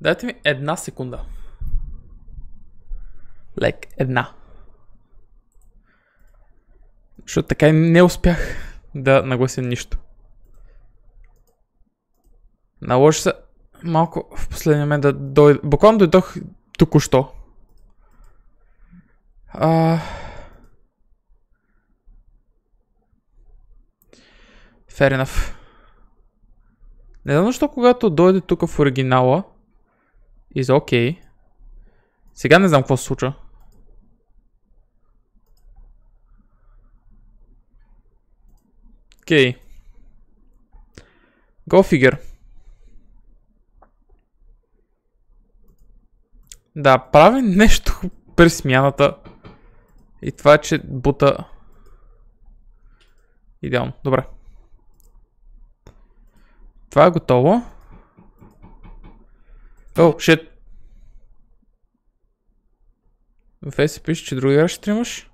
Дайте ми една секунда. Лек, една. Защото така и не успях да наглася нищо. Наложи се малко в последния момент да дойде. Буквално дойдох току-що. Fair enough. Не знам защо когато дойде тук в оригинала is okay. Сега не знам какво се случва. Окей. Go figure. Да, прави нещо при смяната. И това, че бута... Идеално. Добре. Това е готово. О, шит. В фейса пише, че други игра ще тримаш.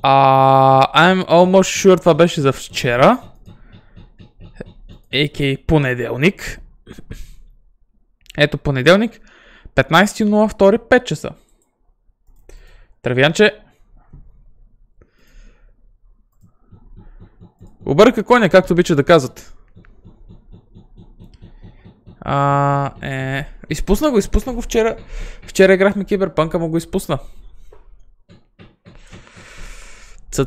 I'm almost sure това беше за вчера. A.K. понеделник. Ето понеделник. 15.02, 5 часа. Травянче. Обърка коня, както обича да казват. Изпусна го вчера. Вчера играхме Киберпанк, ама го изпусна. Ц.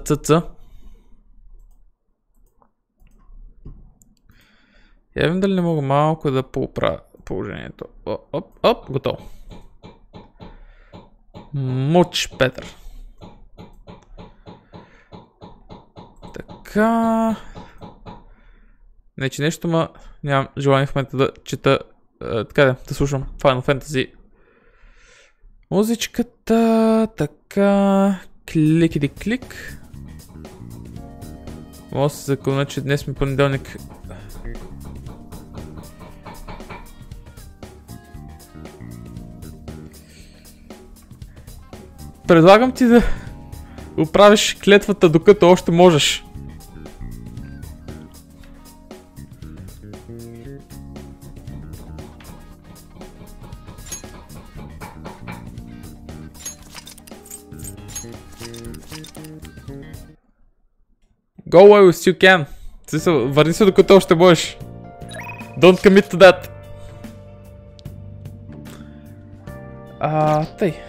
Я видим дали не мога малко да поправя положението. Оп, готово. Much better. Така. Не, че нещо, ма нямам желание в момента да чета, така да слушам Final Fantasy. Музичката, така, клик. Мога да се закълна, че днес ми понеделник. Предлагам ти да оправиш клетвата, докато още можеш. Go away with you can. Върни се докато още можеш. Don't commit to that. Тъй.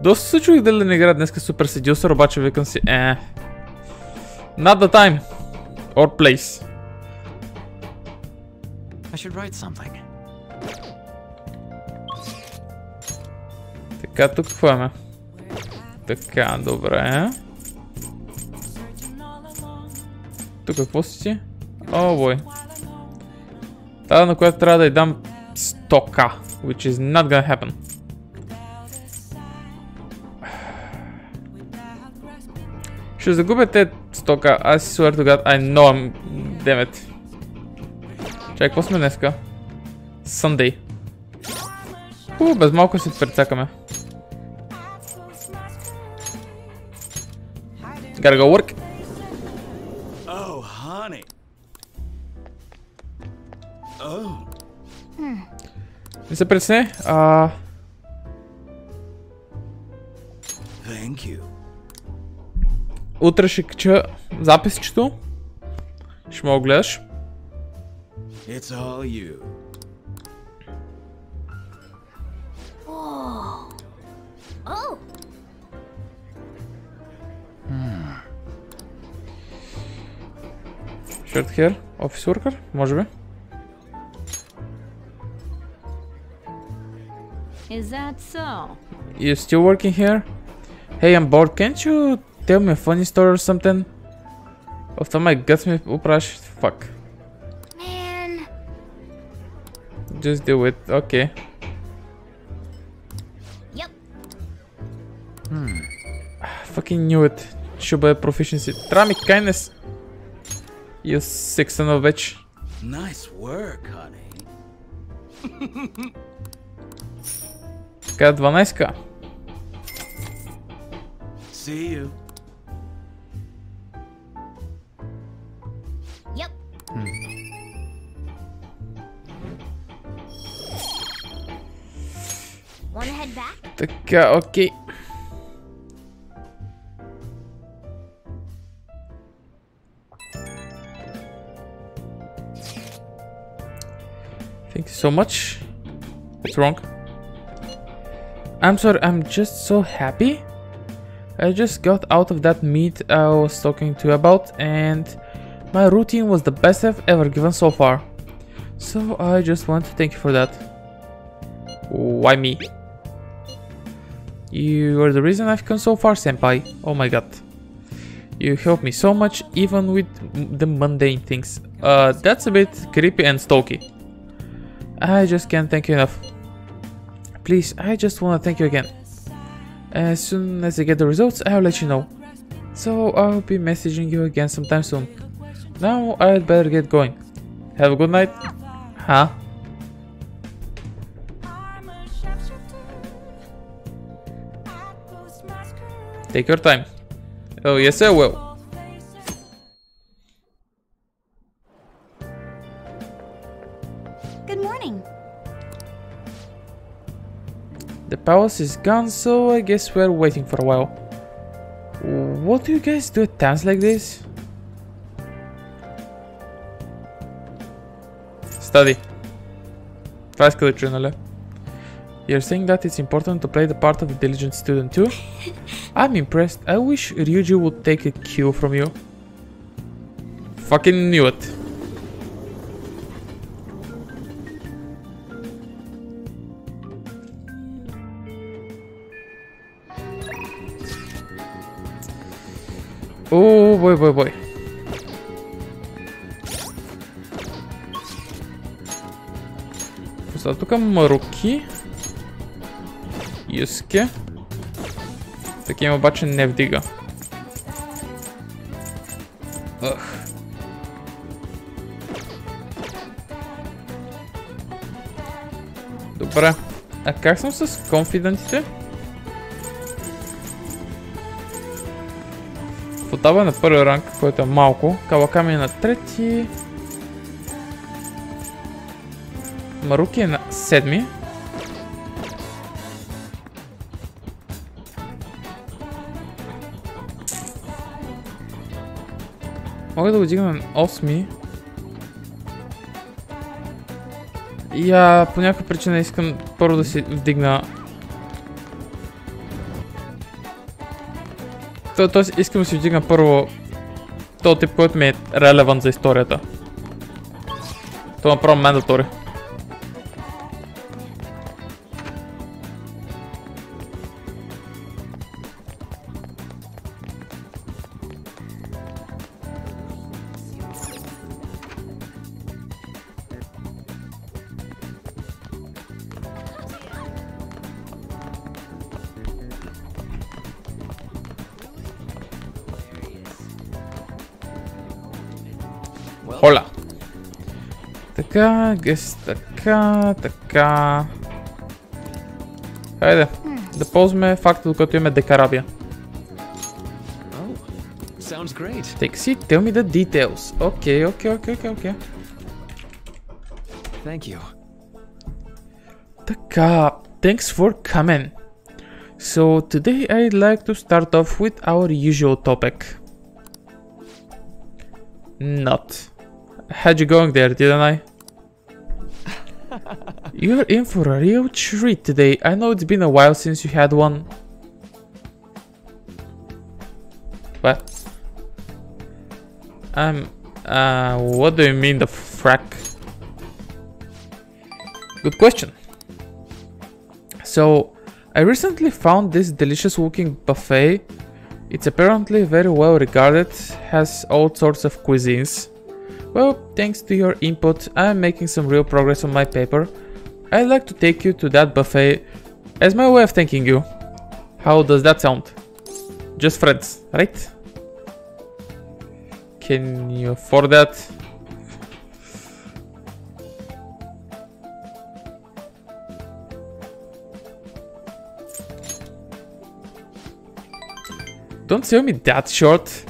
Доста се чуих дали не игра днеска Super Seducer, обаче викам си Not the time. Or place. I should write something. Така, тук какво имаме? Така, добре. Тук какво си ти? О, бой. Тази, на която трябва да й дам 100k. Which is not gonna happen. Ще загубя те 100k. I swear to god, I know I'm... Damn it. Чай, какво сме днеска? Sunday. Без малко си прецакаме. Gotta go work. Oh, honey. Oh. Не се прецени. Thank you. Утре ще кача записчето. Ще мога гледаш. It's all you. Oh. Short hair, office worker, може би. Is that so? You still working here? Hey, I'm bored. Can't you tell me a funny story or something? Of my guts me оправиш. Fuck. Man. Just do it. Okay. Yep. Fucking knew it. Ще бъде proficiency. Трябва ми kindness. You sick son of a bitch. Nice work, honey. Така, 12k. See you. Yep. Wanna head back? Така, окей. Thank you so much. What's wrong? I'm sorry, I'm just so happy. I just got out of that meet I was talking to you about, and my routine was the best I've ever given so far. So I just want to thank you for that. Why me? You are the reason I've come so far, senpai. Oh my god. You helped me so much, even with the mundane things. That's a bit creepy and stalky. I just can't thank you enough. Please, I just want to thank you again. As soon as I get the results, I'll let you know. So I'll be messaging you again sometime soon. Now I'd better get going. Have a good night. Huh? Take your time. Oh yes, I will. Good morning. The palace is gone, so I guess we're waiting for a while. What do you guys do at times like this? Study. Това иска да чуя, нали? You're saying that it's important to play the part of a diligent student too? I'm impressed. I wish Ryuji would take a cue from you. Fucking knew it. Oh boy. Сега тук маруки. Юске. Такива обаче не вдига. Добре. А как съм с конфидентите? Фотаба е на първи ранг, който е малко. Каваками е на трети. Маруки е на седми. Мога да го дигна на 8. И по някаква причина искам първо да си вдигна. Тоест искам да си вдигна първо този тип, който ми е релевант за историята. Това направо мандатори. Холя. Така, гес, така. Хайде, да ползваме факта, докато имаме декарабия. Take a seat, tell me the details. Okay. Thank you. Така, thanks for coming. So today I'd like to start off with our usual topic. Not. Had you going there, didn't I? You're in for a real treat today. I know it's been a while since you had one. What? What do you mean the frack? Good question. So, I recently found this delicious looking buffet. It's apparently very well regarded, has all sorts of cuisines. Well, thanks to your input, I'm making some real progress on my paper. I'd like to take you to that buffet as my way of thanking you. How does that sound? Just friends, right? Can you afford that? Don't sell me that short.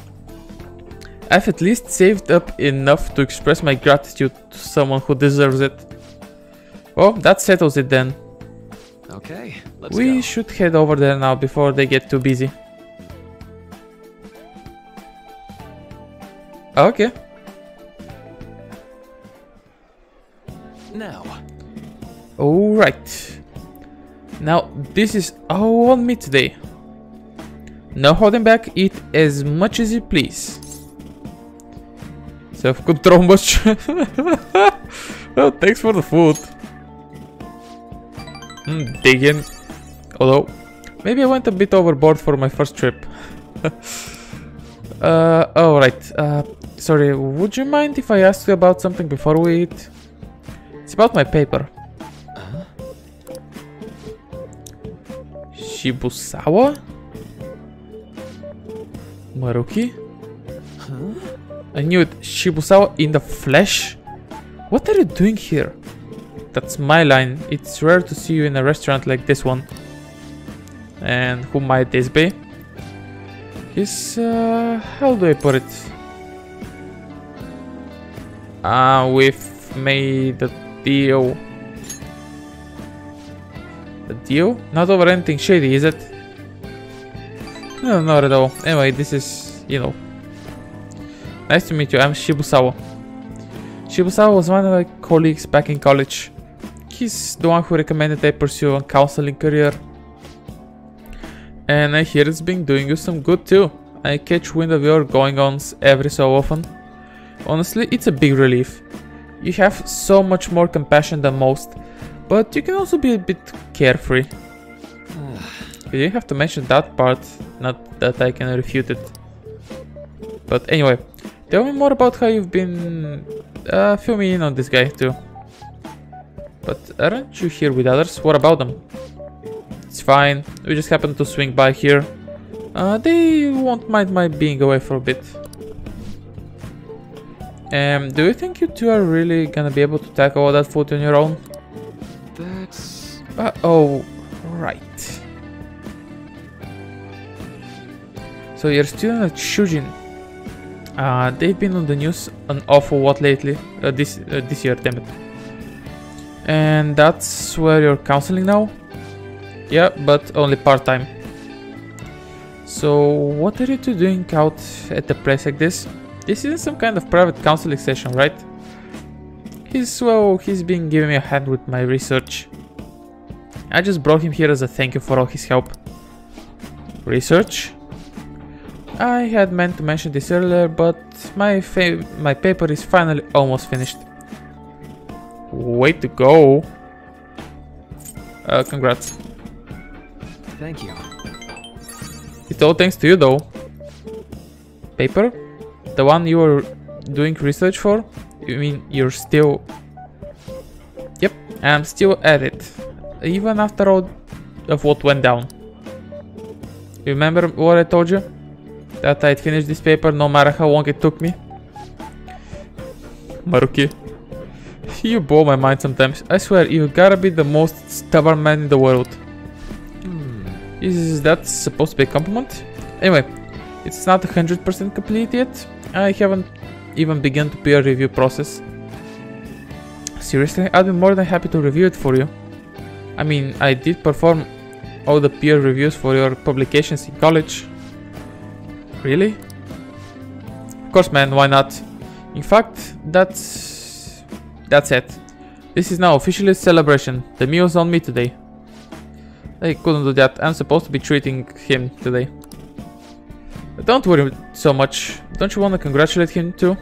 I've at least saved up enough to express my gratitude to someone who deserves it. Oh, that settles it then. Okay. Let's We go. should head over there now before they get too busy. Okay. Now. Alright. Now, this is all on me today. No holding back, eat as much as you please. Self-control much. Oh, thanks for the food. Digging. Although, maybe I went a bit overboard for my first trip. Alright. Sorry, would you mind if I asked you about something before we eat? It's about my paper. Shibusawa? Maruki? I knew it. Shibusawa in the flesh? What are you doing here? That's my line. It's rare to see you in a restaurant like this one. And who might this be? He's, how do I put it? We've made a deal. A deal? Not over anything shady, is it? No, not at all. Anyway, this is, you know. Nice to meet you, I'm Shibusawa. Shibusawa was one of my colleagues back in college. He's the one who recommended I pursue a counseling career. And I hear it's been doing you some good too. I catch wind of your going-ons every so often. Honestly, it's a big relief. You have so much more compassion than most, but you can also be a bit carefree. You didn't have to mention that part, not that I can refute it. But anyway, tell me more about how you've been... fill me in on this guy too. But aren't you here with others? What about them? It's fine, we just happened to swing by here. They won't mind my being away for a bit. Do you think you two are really gonna be able to tackle all that food on your own? That's... Oh, right. So you're a student at Shujin. They've been on the news an awful lot lately. This year, damn it. And that's where you're counseling now? Yeah, but only part-time. So what are you two doing out at the place like this? This isn't some kind of private counseling session, right? He's been giving me a hand with my research. I just brought him here as a thank you for all his help. Research? I had meant to mention this earlier, but my paper is finally almost finished. Way to go! Congrats. Thank you. It's all thanks to you though. Paper? The one you were doing research for? You mean you're still... Yep, I'm still at it. Even after all of what went down. You remember what I told you? That I'd finish this paper no matter how long it took me? Maruki. You blow my mind sometimes. I swear, you gotta be the most stubborn man in the world. Is that supposed to be a compliment? Anyway, it's not 100% complete yet. I haven't even begun the peer review process. Seriously, I'd be more than happy to review it for you. I mean, I did perform all the peer reviews for your publications in college. Really? Of course, man, why not? In fact, that's it. This is now officially a celebration. The meal's on me today. I couldn't do that. I'm supposed to be treating him today. But don't worry so much. Don't you want to congratulate him too?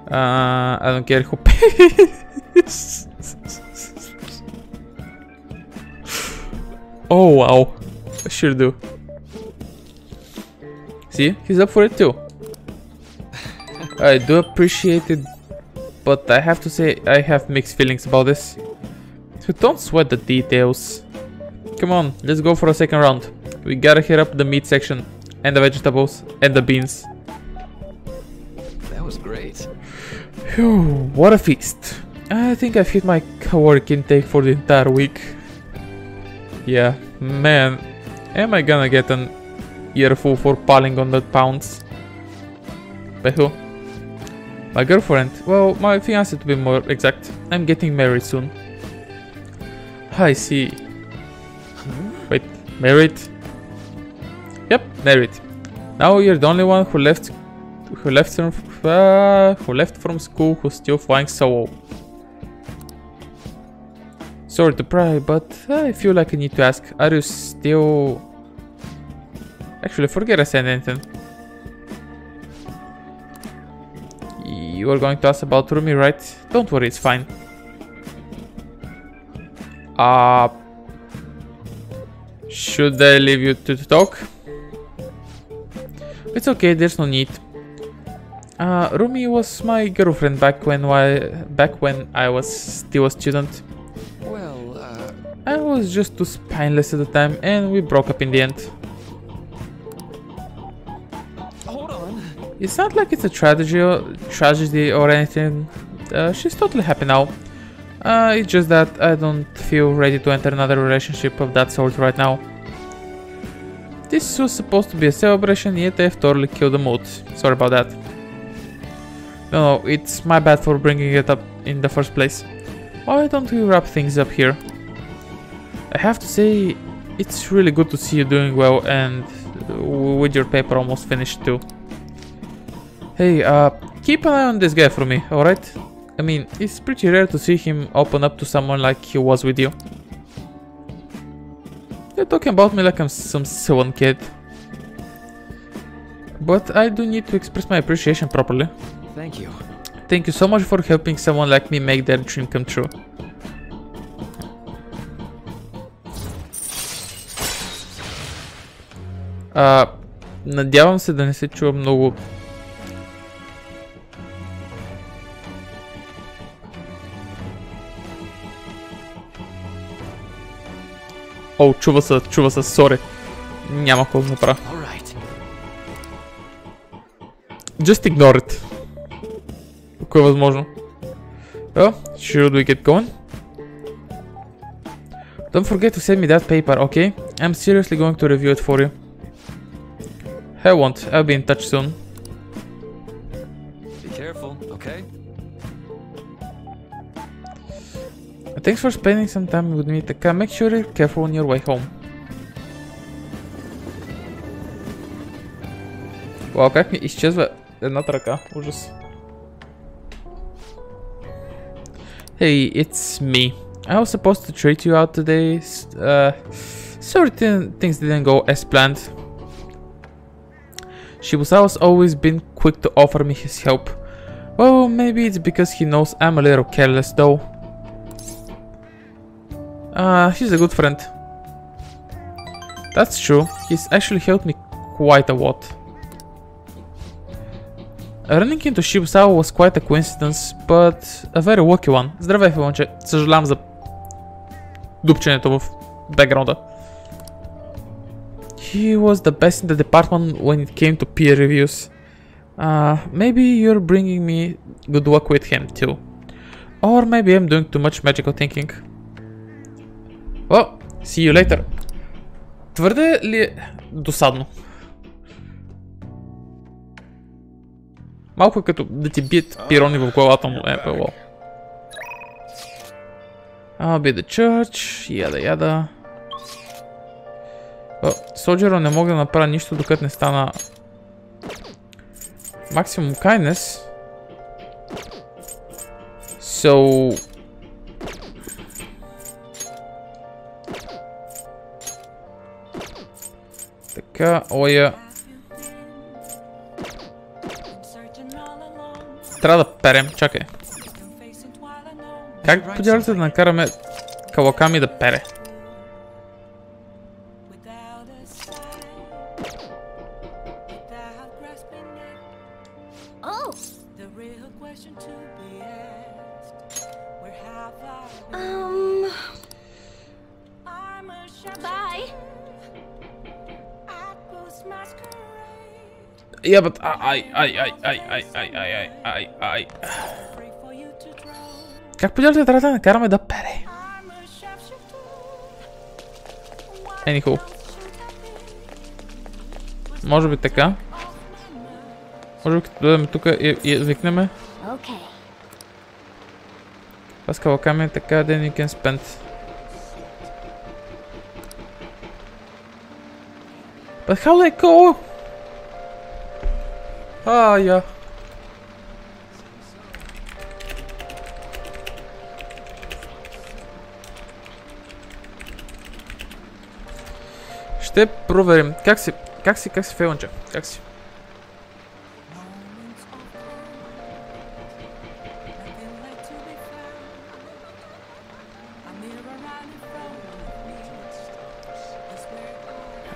I don't care who pays. Oh wow. I sure do. See, he's up for it too. I do appreciate it, but I have to say I have mixed feelings about this. So don't sweat the details. Come on, let's go for a second round. We gotta hit up the meat section, and the vegetables, and the beans. That was great. Phew, what a feast. I think I've hit my caloric intake for the entire week. Yeah, man, am I gonna get an earful for piling on the pounds? By who? My girlfriend. Well, my fiancé to be more exact. I'm getting married soon. I see. Married? Yep, married. Now you're the only one who left from school who's still flying solo. Sorry to pry, but I feel like I need to ask. Are you still... Actually, forget I said anything. You were going to ask about Rumi, right? Don't worry, it's fine. Should I leave you to talk? It's okay, there's no need. Rumi was my girlfriend back when I was still a student. Well, I was just too spineless at the time, and we broke up in the end. hold on. It's not like it's a tragedy or anything. She's totally happy now. It's just that I don't feel ready to enter another relationship of that sort right now. This was supposed to be a celebration, yet I've totally killed the mood. Sorry about that. No, it's my bad for bringing it up in the first place. Why don't we wrap things up here? I have to say, it's really good to see you doing well and with your paper almost finished too. Hey, keep an eye on this guy for me, alright? I mean, it's pretty rare to see him open up to someone like he was with you. You're talking about me like I'm some silly kid. But I do need to express my appreciation properly. Thank you. Thank you so much for helping someone like me make their dream come true. Надявам се да не се чува много. О, чува се, сори. Няма какво да направя. Just ignore it. Ако е възможно. Well, should we get going? Don't forget to send me that paper, okay? I'm seriously going to review it for you. I won't. I'll be in touch soon. Be careful, okay? Thanks for spending some time with me, Taka. Make sure you're careful on your way home. Вау, как ми изчезва едната ръка. Ужас. Hey, it's me. I was supposed to treat you out today. Sorry things didn't go as planned. Shibusawa's always been quick to offer me his help. Well, maybe it's because he knows I'm a little careless though. He's a good friend. That's true. He's actually helped me quite a lot. Running into Shibusawa was quite a coincidence, but a very lucky one. Здравей, Филонче. Съжалявам за дупченето в бекграунда. He was the best in the department when it came to peer reviews. Maybe you're bringing me good luck with him too. Or maybe I'm doing too much magical thinking. Well, see you later. Твърде ли е досадно? Малко като да ти бият пирони в главата му е било. I'll be the church, яда. Соджера не мога да направя нищо докато не стана максимум kindness. So... Така, оя... Трябва да перем, чакай. Как подявате да накараме Каваками да пере? Yeah, but I. Как подявате трябва да накараме да пере? Anyhow. Може би така. Може би като дойдем тук и викнеме. Аз Каваками така, then you can spend. But how do I go? Ah, yeah. Ще проверим. Как си фейлнче? Как си?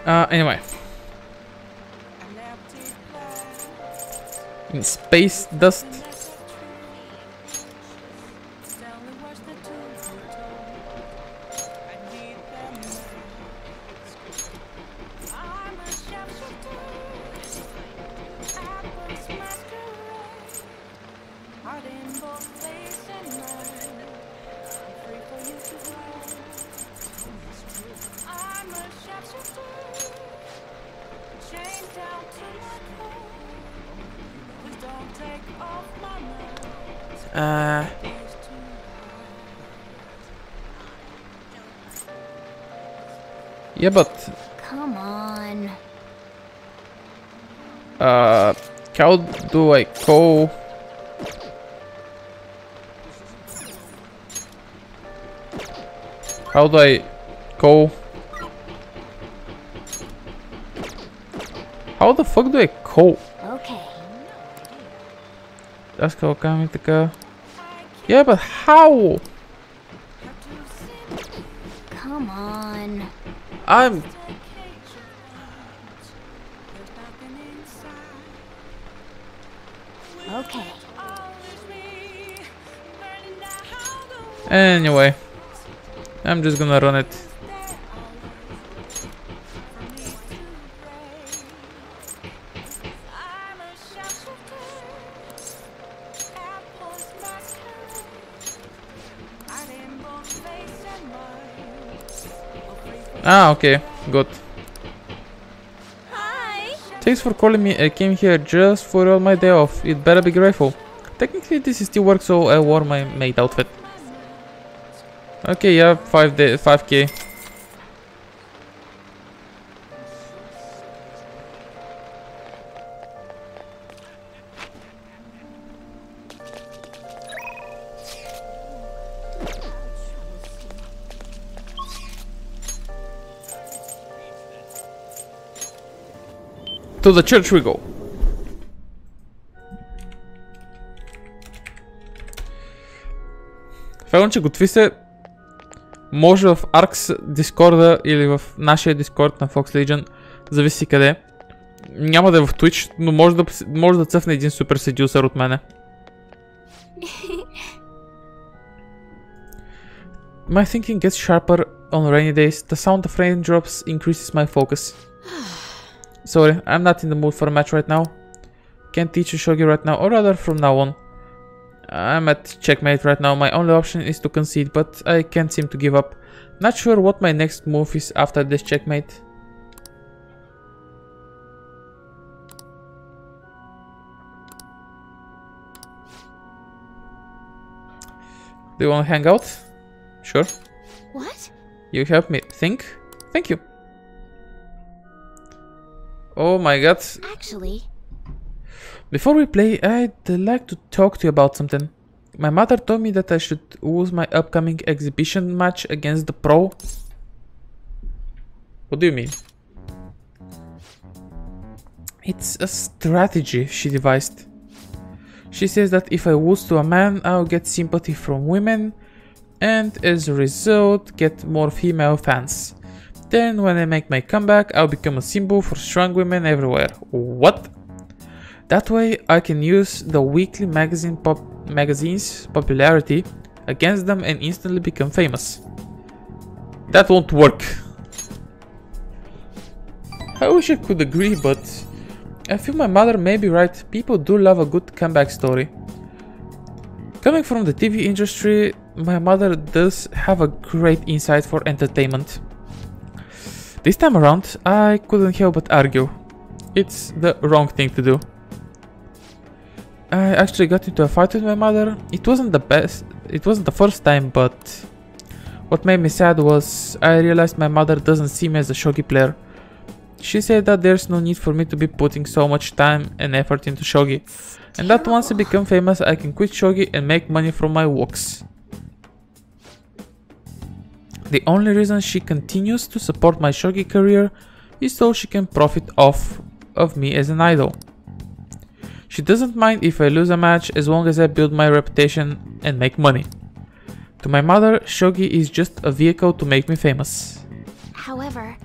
Anyway. In space dust. Yeah, but Come on. how do I go? How do I go? How the fuck do I go? Okay. Аз калкаме така. Yeah, but how? Come on. I'm... Okay. Anyway. I'm just gonna run it. Ah, okay, good. Hi. Thanks for calling me. I came here just for all my day off. You'd better be grateful. Technically, this still works, so I wore my maid outfit. Okay, yeah, 5k. To the church we go. Файлнче, готви се. Може в Arx Дискорда или в нашия Дискорд на Fox Legion, зависи къде. Няма да е в Twitch, но може да цъфне един супер седюсър от мене. My thinking gets sharper on rainy days. The sound of raindrops increases my focus. Sorry, I'm not in the mood for a match right now. Can't teach you shogi right now, or rather from now on. I'm at checkmate right now. My only option is to concede, but I can't seem to give up. Not sure what my next move is after this checkmate. Do you want to hang out? Sure. What? You help me think? Thank you. Oh my god. Actually. Before we play, I'd like to talk to you about something. My mother told me that I should lose my upcoming exhibition match against the pro. What do you mean? It's a strategy she devised. She says that if I lose to a man, I'll get sympathy from women and as a result get more female fans. Then when I make my comeback, I'll become a symbol for strong women everywhere. What? That way I can use the weekly magazine's popularity against them and instantly become famous. That won't work. I wish I could agree, but I feel my mother may be right. People do love a good comeback story. Coming from the TV industry, my mother does have a great insight for entertainment. This time around, I couldn't help but argue. It's the wrong thing to do. I actually got into a fight with my mother. It wasn't the first time, but what made me sad was I realized my mother doesn't see me as a shogi player. She said that there's no need for me to be putting so much time and effort into shogi, and that once I become famous I can quit shogi and make money from my walks. The only reason she continues to support my shogi career is so she can profit off of me as an idol. She doesn't mind if I lose a match as long as I build my reputation and make money. To my mother, shogi is just a vehicle to make me famous. However,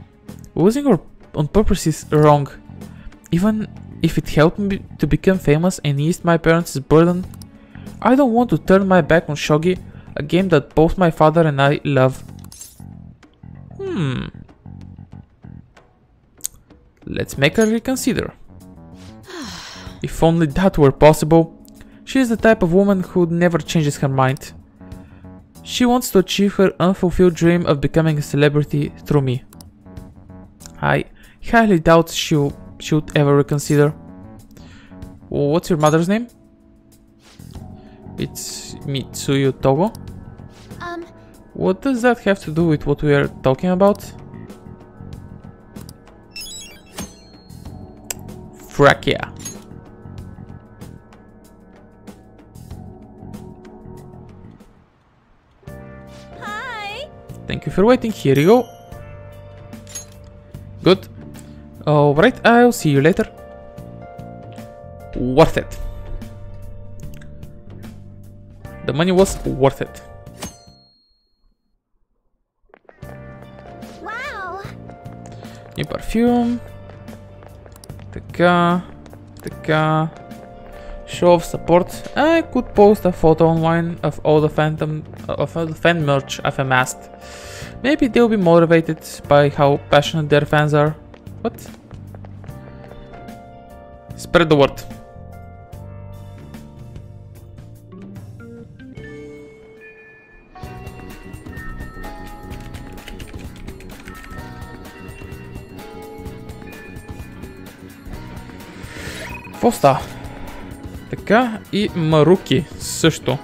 Losing on purpose is wrong. Even if it helped me to become famous and eased my parents' burden, I don't want to turn my back on shogi, a game that both my father and I love. Let's make her reconsider. If only that were possible. She is the type of woman who never changes her mind. She wants to achieve her unfulfilled dream of becoming a celebrity through me. I highly doubt she should ever reconsider. What's your mother's name? It's Mitsuyo Togo. What does that have to do with what we are talking about? Frack yeah. hi. Thank you for waiting. Here you go. Good. Alright, I'll see you later. Worth it. The money was worth it. Wow. New perfume. Така. Show of support. I could post a photo online of all the fan merch I've amassed. Maybe they'll be motivated by how passionate their fans are. What? Spread the word. Какво става? Така и Маруки също.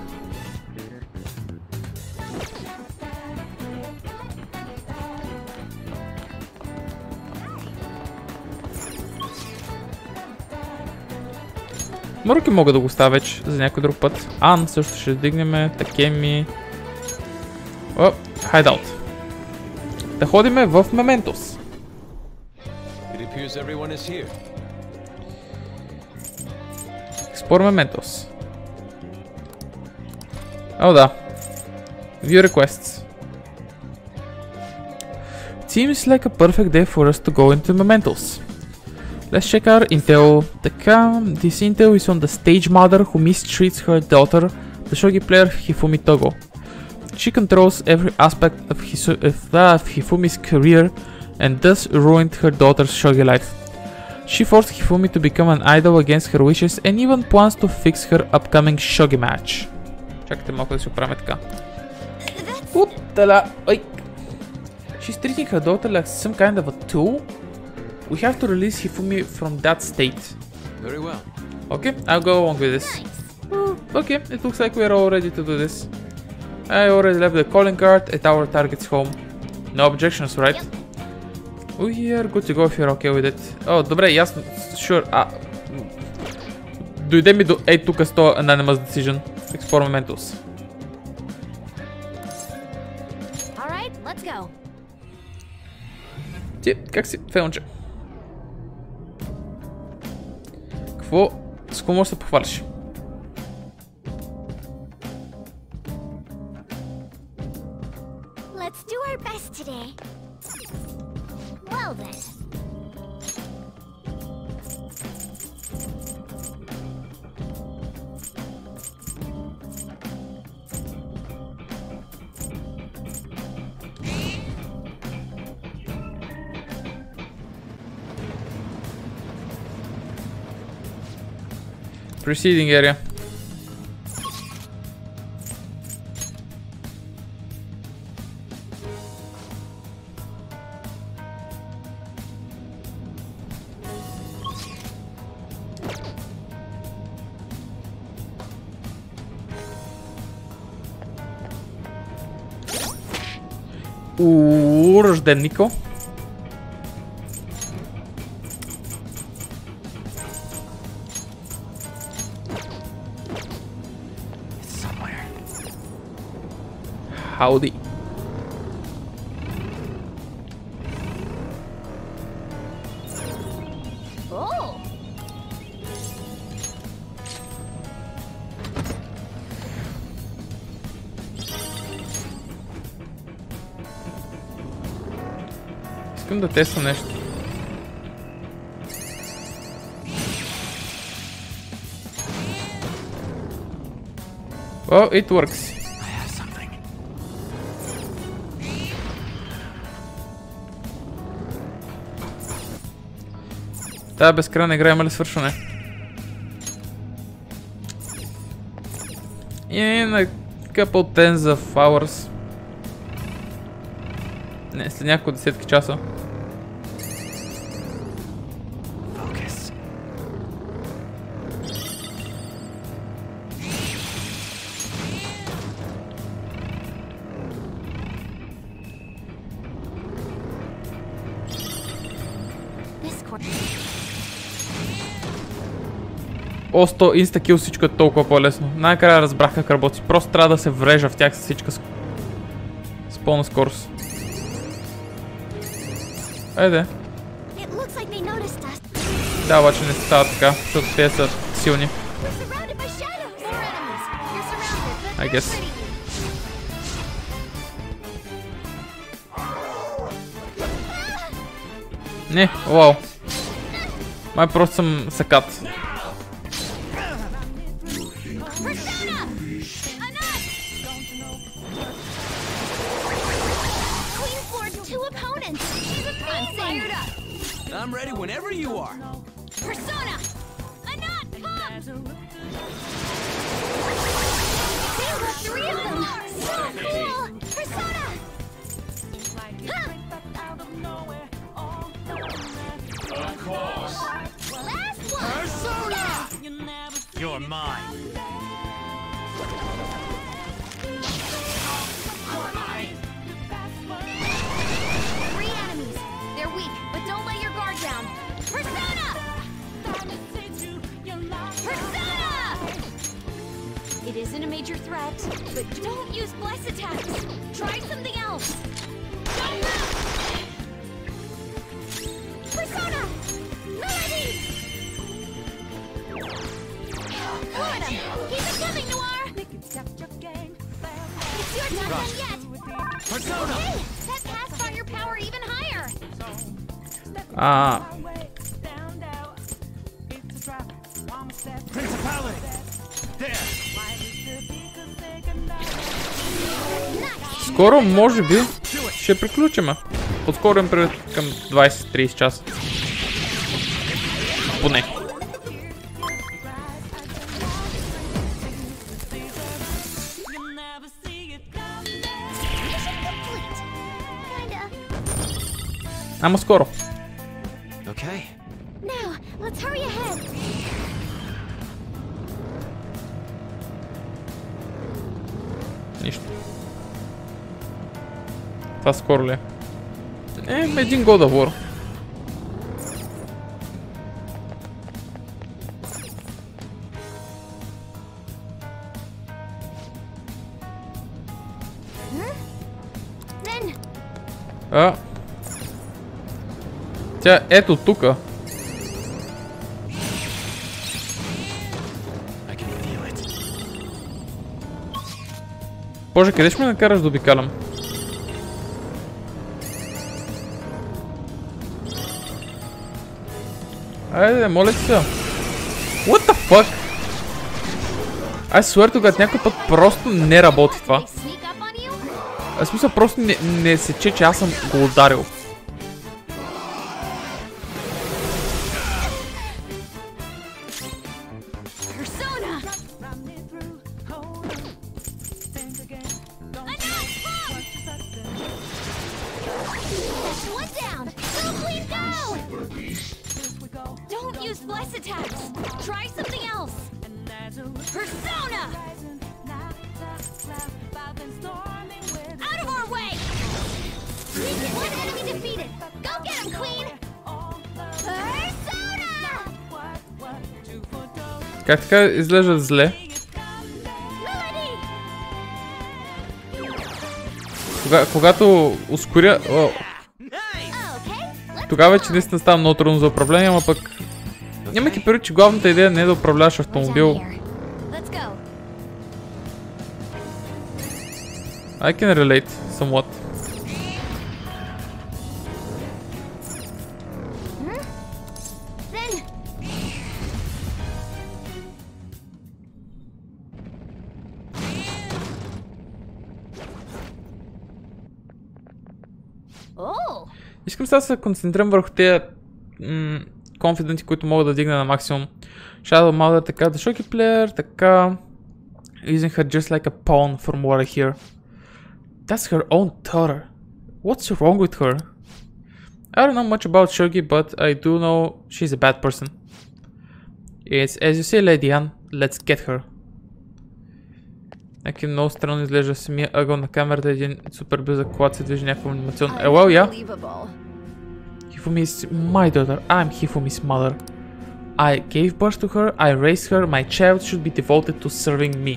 Маруки мога да го оставя вече за някой друг път. Ан също ще вдигнем. Такеми. О, хайдаут. Да ходиме в Мементос. Explore Mementos. О, да. View requests. Seems like a perfect day for us to go into Mementos. Let's check our intel. This intel is on the stage mother who mistreats her daughter, the shogi player Hifumi Togo. She controls every aspect of Hifumi's career and thus ruined her daughter's shogi life. She forced Hifumi to become an idol against her wishes and even plans to fix her upcoming shogi match. Чакайте малко да си оправим така. Утала! Ой! She's treating her daughter like some kind of a tool? We have to release Hifumi from that state. Very well. Okay, I'll go along with this. Okay, it looks like we're all ready to do this. I already left the calling card at our target's home. No objections, right? We are good to go if you're okay with it. О, добре, ясно. Sure. Дойде ми до ей тук 100 anonymous decision. Explore Mementos. Alright, let's go. Ти, как си, фейлнче? С какво можеш да се похвалиш? Let's do our best today. Well then. Preceding area. Рожденнико. Howdy. Oh. Искам да тествам нещо. Oh, it works. I have something. Тая безкрайна игра има ли свършване? И на couple tens of hours. Не, след няколко десетки часа. Focus. This corner. О, 100 инстакил, всичко е толкова по-лесно. Най-накрая разбрах как работи. Просто трябва да се врежа в тях с всичка с пълна скорост. Айде. It looks like they noticed us. Да, обаче не става така, защото те са силни. We're surrounded by shadows. More enemies. You're surrounded, but I they're guess. pretty. Не, вау. Май просто съм сакат. Persona! Enough! Queen floored 2 opponents. She's amazing. I'm ready whenever you are. Persona! Enough! Come! There were 3 of them. So cool! Persona! Huh. Last one! Persona! You're mine. Three enemies. They're weak, but don't let your guard down. Persona! Persona! It isn't a major threat, but don't use bless attacks. Try something else. Don't move! Persona! Melody! Good! Keep it coming, Noir! It's your time done yet! Persona! Hey! That pass brought your power even higher! Principality. There. Nice! Скоро, може би, ще приключим. Подскорим към 20-30 часа. Поне. Mission complete! Kinda. Ама скоро. Okay. Now, let's hurry ahead. Нищо. Това скоро ли е? Един God of War. Then, Тя ето тука. I can feel it. Боже, къде ще ме накараш да обикалям? Айде, моля ти се. What the fuck? I swear to God, някой път просто не работи това. they sneak up on you? В смисъл, просто не сече, че аз съм го ударил. Persona! That's one down! Go, Queen, go! Don't use bless attacks! Try something else! Persona! Out of our way! One enemy defeated! Go get him, Queen! Persona! Как така изглежда зле? Melody! Когато ускоря... Okay, Тогава вече наистина става много трудно за управление, ама пък... Нямайки предвид, че главната идея не е да управляваш автомобил. let's go. I can relate somewhat. Then oh, Искам сега да се концентрирам върху тези конфиденти, които мога да дигна на максимум. Shadow Mother, така, The Shocky Player, така... Using her just like a pawn from what I hear. That's her own daughter. What's wrong with her? I don't know much about Shogi, but I do know she's a bad person. It's as you say, Lady Anne, let's get her. Някакви много странно изглежда самия ъгъл на камерата, един супер близък, когато се движи някаква анимационна... well, yeah. unbelievable. Hifumi is my daughter. I'm Hifumi's mother. I gave birth to her, I raised her, my child should be devoted to serving me.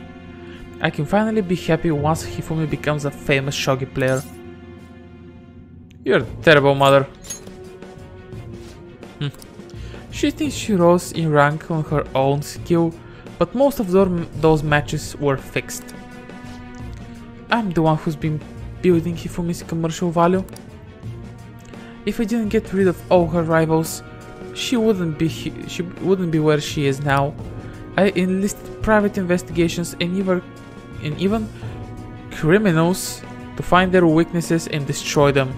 I can finally be happy once Hifumi becomes a famous shogi player. You're a terrible mother. She thinks she rose in rank on her own skill, but most of those matches were fixed. I'm the one who's been building Hifumi's commercial value. If I didn't get rid of all her rivals, she wouldn't be where she is now. I enlisted private investigations and even criminals to find their weaknesses and destroy them.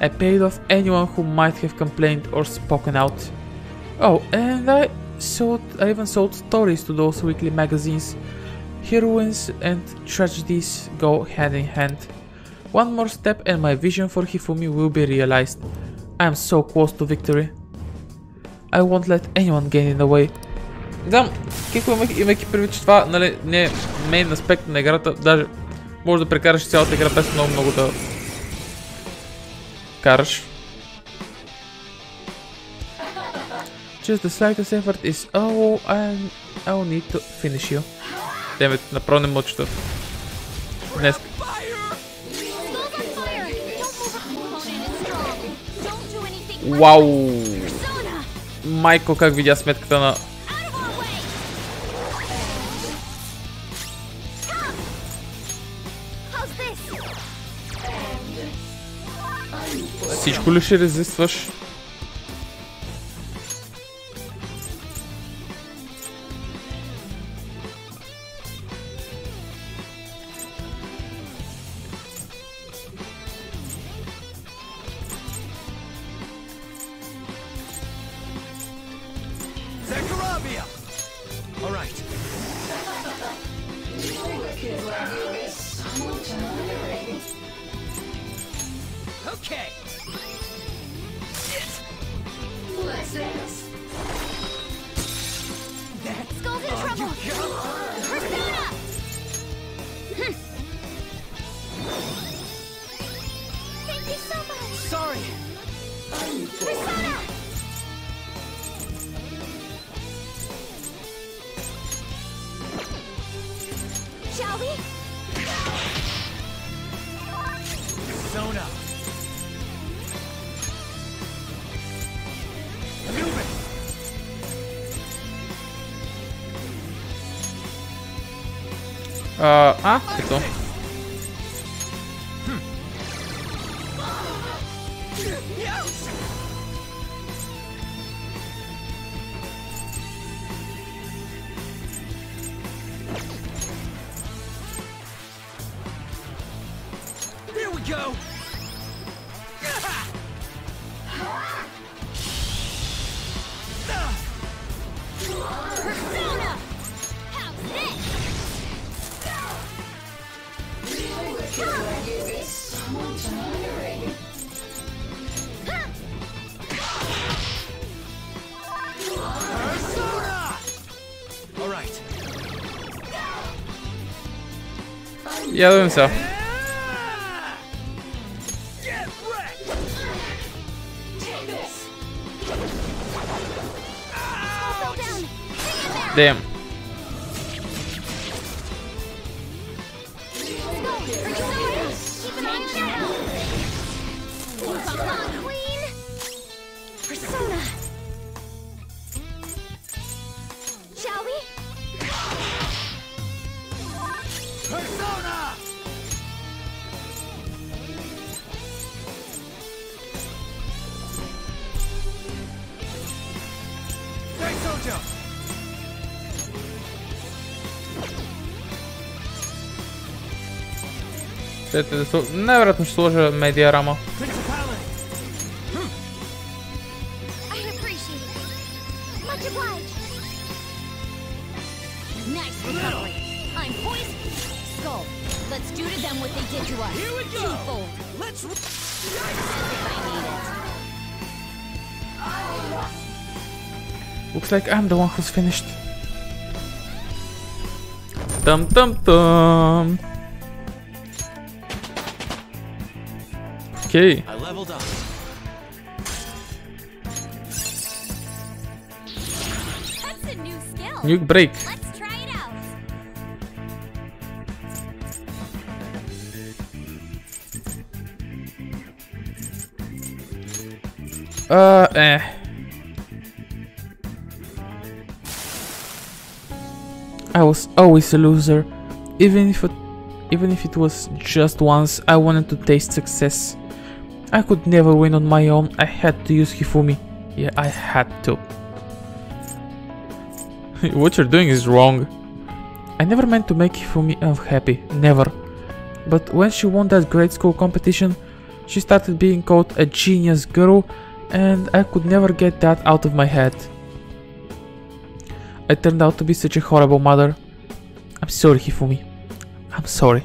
I paid off anyone who might have complained or spoken out. Oh, and I even sold stories to those weekly magazines. Heroines and tragedies go hand in hand. One more step and my vision for Hifumi will be realized. I am so close to victory. I won't let anyone get in the way. Знам, имайки предвид, че това, нали, не е мейн аспект на играта, даже може да прекараш цялата игра без много да караш. Just the slightest effort is all I'll need to finish you. Демет, направо не мълчата. Днес. Вау! Майко, как видя сметката на... Всичко ли ще резистваш? Okay. Skull's in trouble. Persona! Thank you so much. Sorry. Persona! Shall we? Persona. Move it. Ето. Here we go. Persona! How's this? Persona. All right. Я да видим сега. Get wrecked. Take this. Fell down. Bring it back. Damn. Skull, Persona! Queen! Persona! Shall we? Persona! Hey, soldier! Най-вероятно ще сложа медиа рама. I appreciate it. Much obliged. Nice recovery. I'm poised. Skull. Let's do to them what they did to us. Here we go. Twofold. Let's... As if I need it. Looks like I'm the one who's finished. Tum tum tum. Okay. I leveled up. That's a new skill. Nuke break. Let's try it out. I was always a loser. Even if it was just once, I wanted to taste success. I could never win on my own. I had to use Hifumi. Yeah, I had to. What you're doing is wrong. I never meant to make Hifumi unhappy. Never. But when she won that grade school competition, she started being called a genius girl, and I could never get that out of my head. I turned out to be such a horrible mother. I'm sorry, Hifumi. I'm sorry.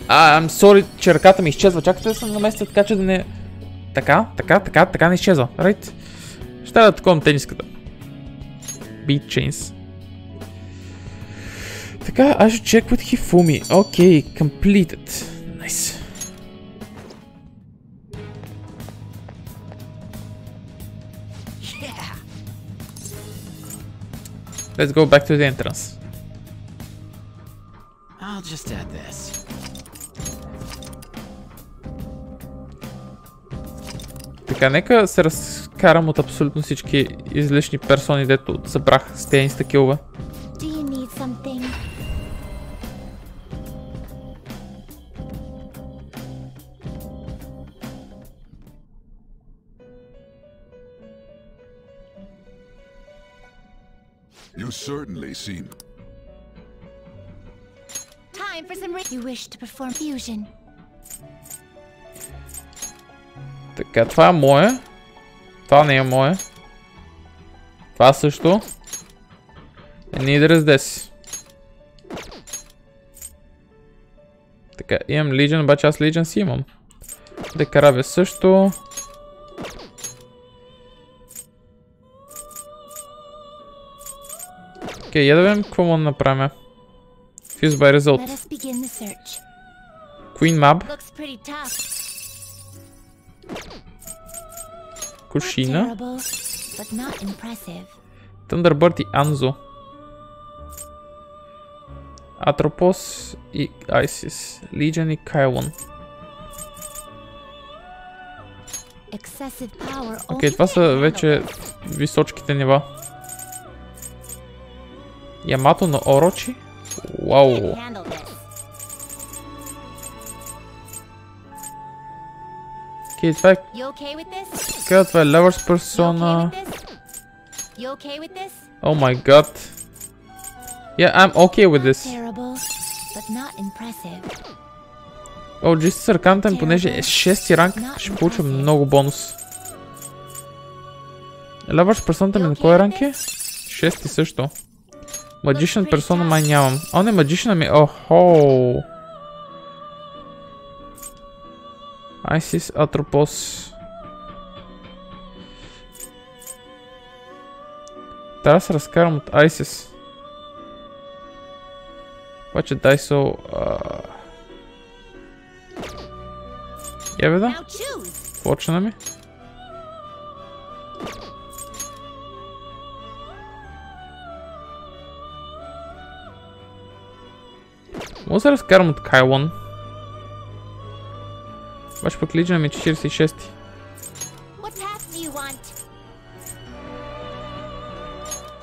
I'm sorry, че ръката ми изчезва. Чакайте да се наместя така, че да не... Така не изчезва. Right? Ще трябва да таковам тениската. Beat chains. Така, I should check with Hifumi. Okay, completed. Nice. Yeah. Let's go back to the entrance. I'll just add this. Така, нека се разкарам от абсолютно всички излишни персони, дето събрах с тези инстакилове. Do you need something? You certainly seem... Time for some you wish to perform fusion. Така, това е мое. Това не е мое. Това също. Neither is this. Така, имам Legion, обаче аз Legion си имам. Декаравя също. Окей, я да видим какво мога да направим. Fuse by result. Let us begin the search. Queen Map. Looks pretty tough. Кушина. Terrible, but not impressive. Thunderbird и Анзо. Атропос и Айсис. Legion и Кайлон. Excessive power. Окей, това са вече височките нива. Ямато на Орочи. Вау. Окей, това е... Така, това е Lover's Persona. Oh my god. Yeah, I'm okay with this. О, джисти с арканата ми, понеже е 6 ранг, ще получа много бонус. Lover's Persona ми на кой ранг е? 6 също. Magician Persona май нямам. О, не, Magician ми... Охо! Isis Atropos. Трябва да се разкарам от Isis. Обаче Daiso... Я вида? Почна ми. Мога да се разкарам от Кайлон. Обаче пък лиджа ми 46. What path do you want?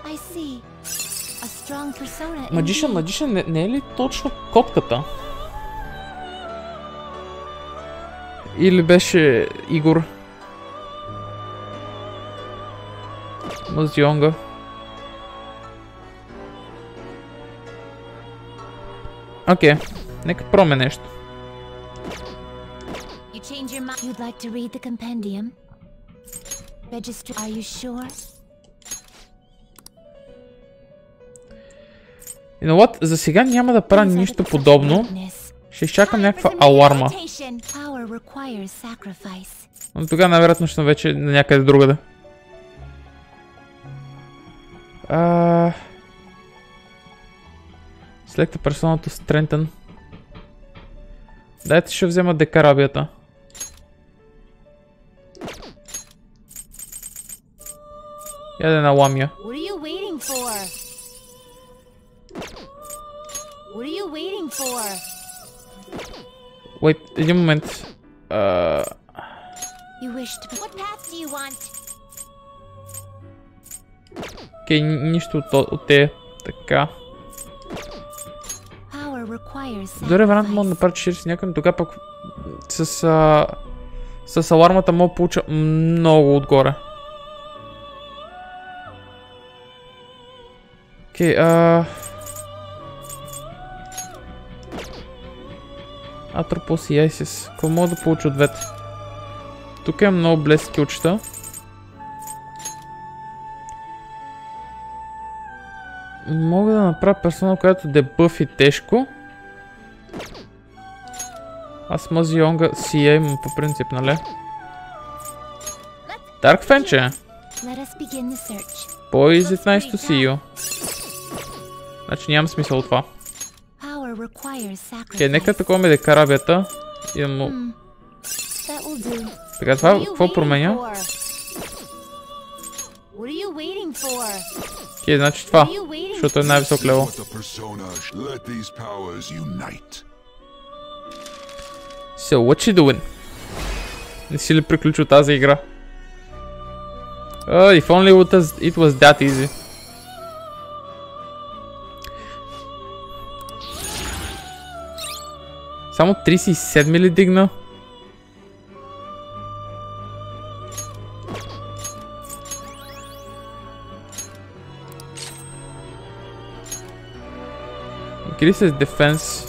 I see. A strong persona. Магишън не е ли точно котката? Или беше Игор? Мазионга. Окей, нека проме нещо. You change your mind. You'd like to read the compendium? Register. Are you sure? You know what? За сега няма да правя нищо подобно. Ще изчакам някаква аларма. Но тогава най-вероятно ще съм вече на някъде другаде. Selecta persona to strengthen. Дайте ще взема декарабията. Я да наламя. Wait, един момент. Окей, нищо от те. Така. Дори вариант мога да направя 40 някъде, но тогава пък с алармата мога да получа много отгоре. Окей, Атропос и Айсис. Какво мога да получа от двете? Тук имам много блест скилчета. Мога да направя персона, която дебъфи тежко. Аз Мазионга CA имам по принцип, нали? Dark Fenche. Boy, is it nice to see you. Значи нямам смисъл от това. Окей, нека такова ми декарабията. Идем му... Така, това какво променя? Окей, значи това, защото е най-висок левел. So, what you doing? Не си ли приключил тази игра? If only it was that easy. Само 37 ли дигна? Increases defense.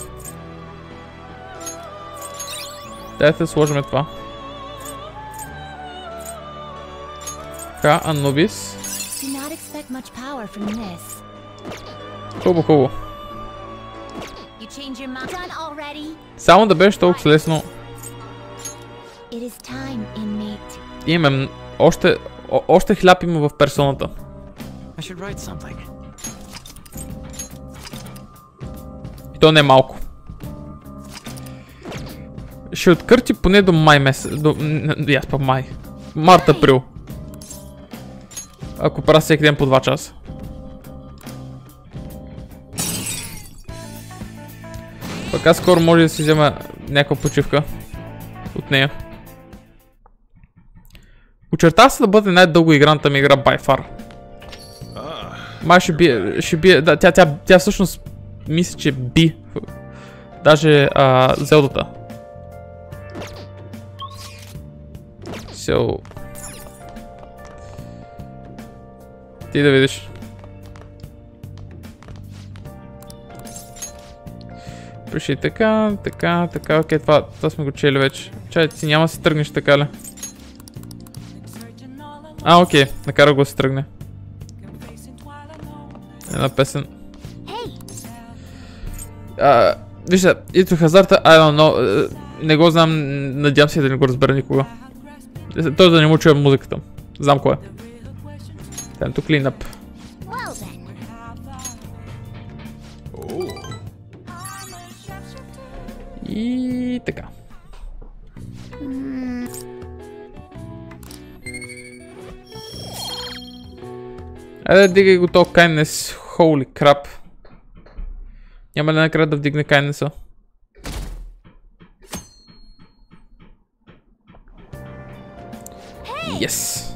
Дайте да сложим това. Така, Анубис. Хубаво. Само да беше толкова лесно. Имам още хляб има в персоната. И то не е малко. Ще откърти поне до май месец. Май. Март-април. Ако правя всеки ден по 2 часа. Пък аз скоро може да си взема някаква почивка от нея. Очертава се да бъде най-дълго играната ми игра by far. Май ще бие, да, тя всъщност мисля, че би. Даже Зелдата. So... Ти да видиш. Пришли така, окей, това сме го чели вече. Чай, ти няма да се тръгнеш така ли? Окей, накара го да се тръгне. Една песен. Вижте, ито хазарта, I don't know, не го знам, надявам се да не го разбера никога. Той да не му чуя музиката. Знам кой е. Time to clean up. И така. Айде, дигай го то kindness. Holy crap. Няма ли накрая да вдигне kindness-а? Yes.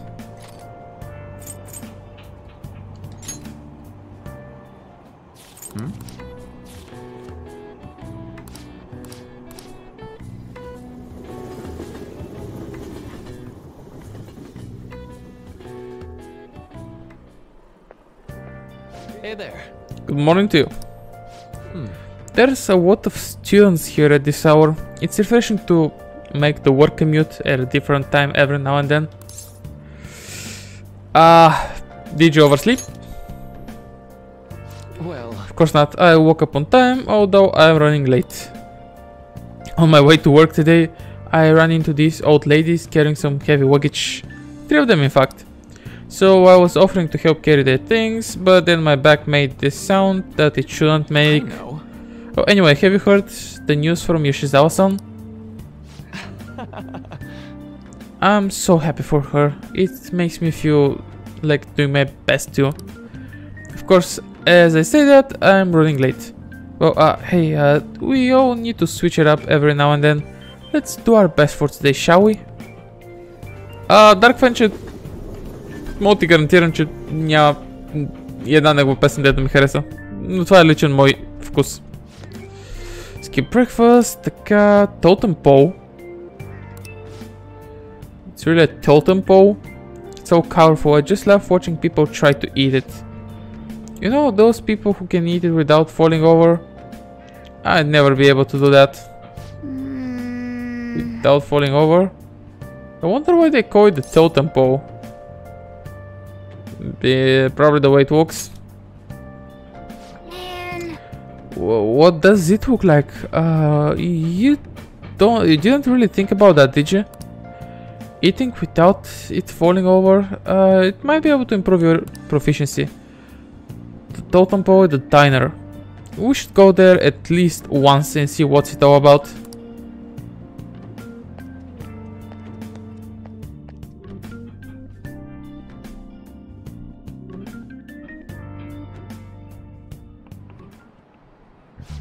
Hey there. Good morning to you. There's a lot of students here at this hour. It's refreshing to make the work commute at a different time every now and then. Did you oversleep? Well, Of course not. I woke up on time, although I'm running late. On my way to work today, I ran into these old ladies carrying some heavy luggage. 3 of them, in fact. So I was offering to help carry their things, but then my back made this sound that it shouldn't I make. know. Oh, anyway, have you heard the news from Yoshizawa-san? I'm so happy for her. It makes me feel like doing my best too. Of course, as I say that, I'm running late. Well, hey, we all need to switch it up every now and then. Let's do our best for today, shall we? Dark Fan, че мога ти гарантирам, че няма една негова песен, дето ми хареса. Но това е личен мой вкус. Skip breakfast, така, totem pole. It's really a totem pole. It's so colorful, I just love watching people try to eat it. You know, those people who can eat it without falling over? I'd never be able to do that. Without falling over? I wonder why they call it the totem pole. Probably the way it works. Man. What does it look like? You didn't really think about that, did you? Eating without it falling over, it might be able to improve your proficiency. The totem pole is the diner. We should go there at least once and see what's it all about.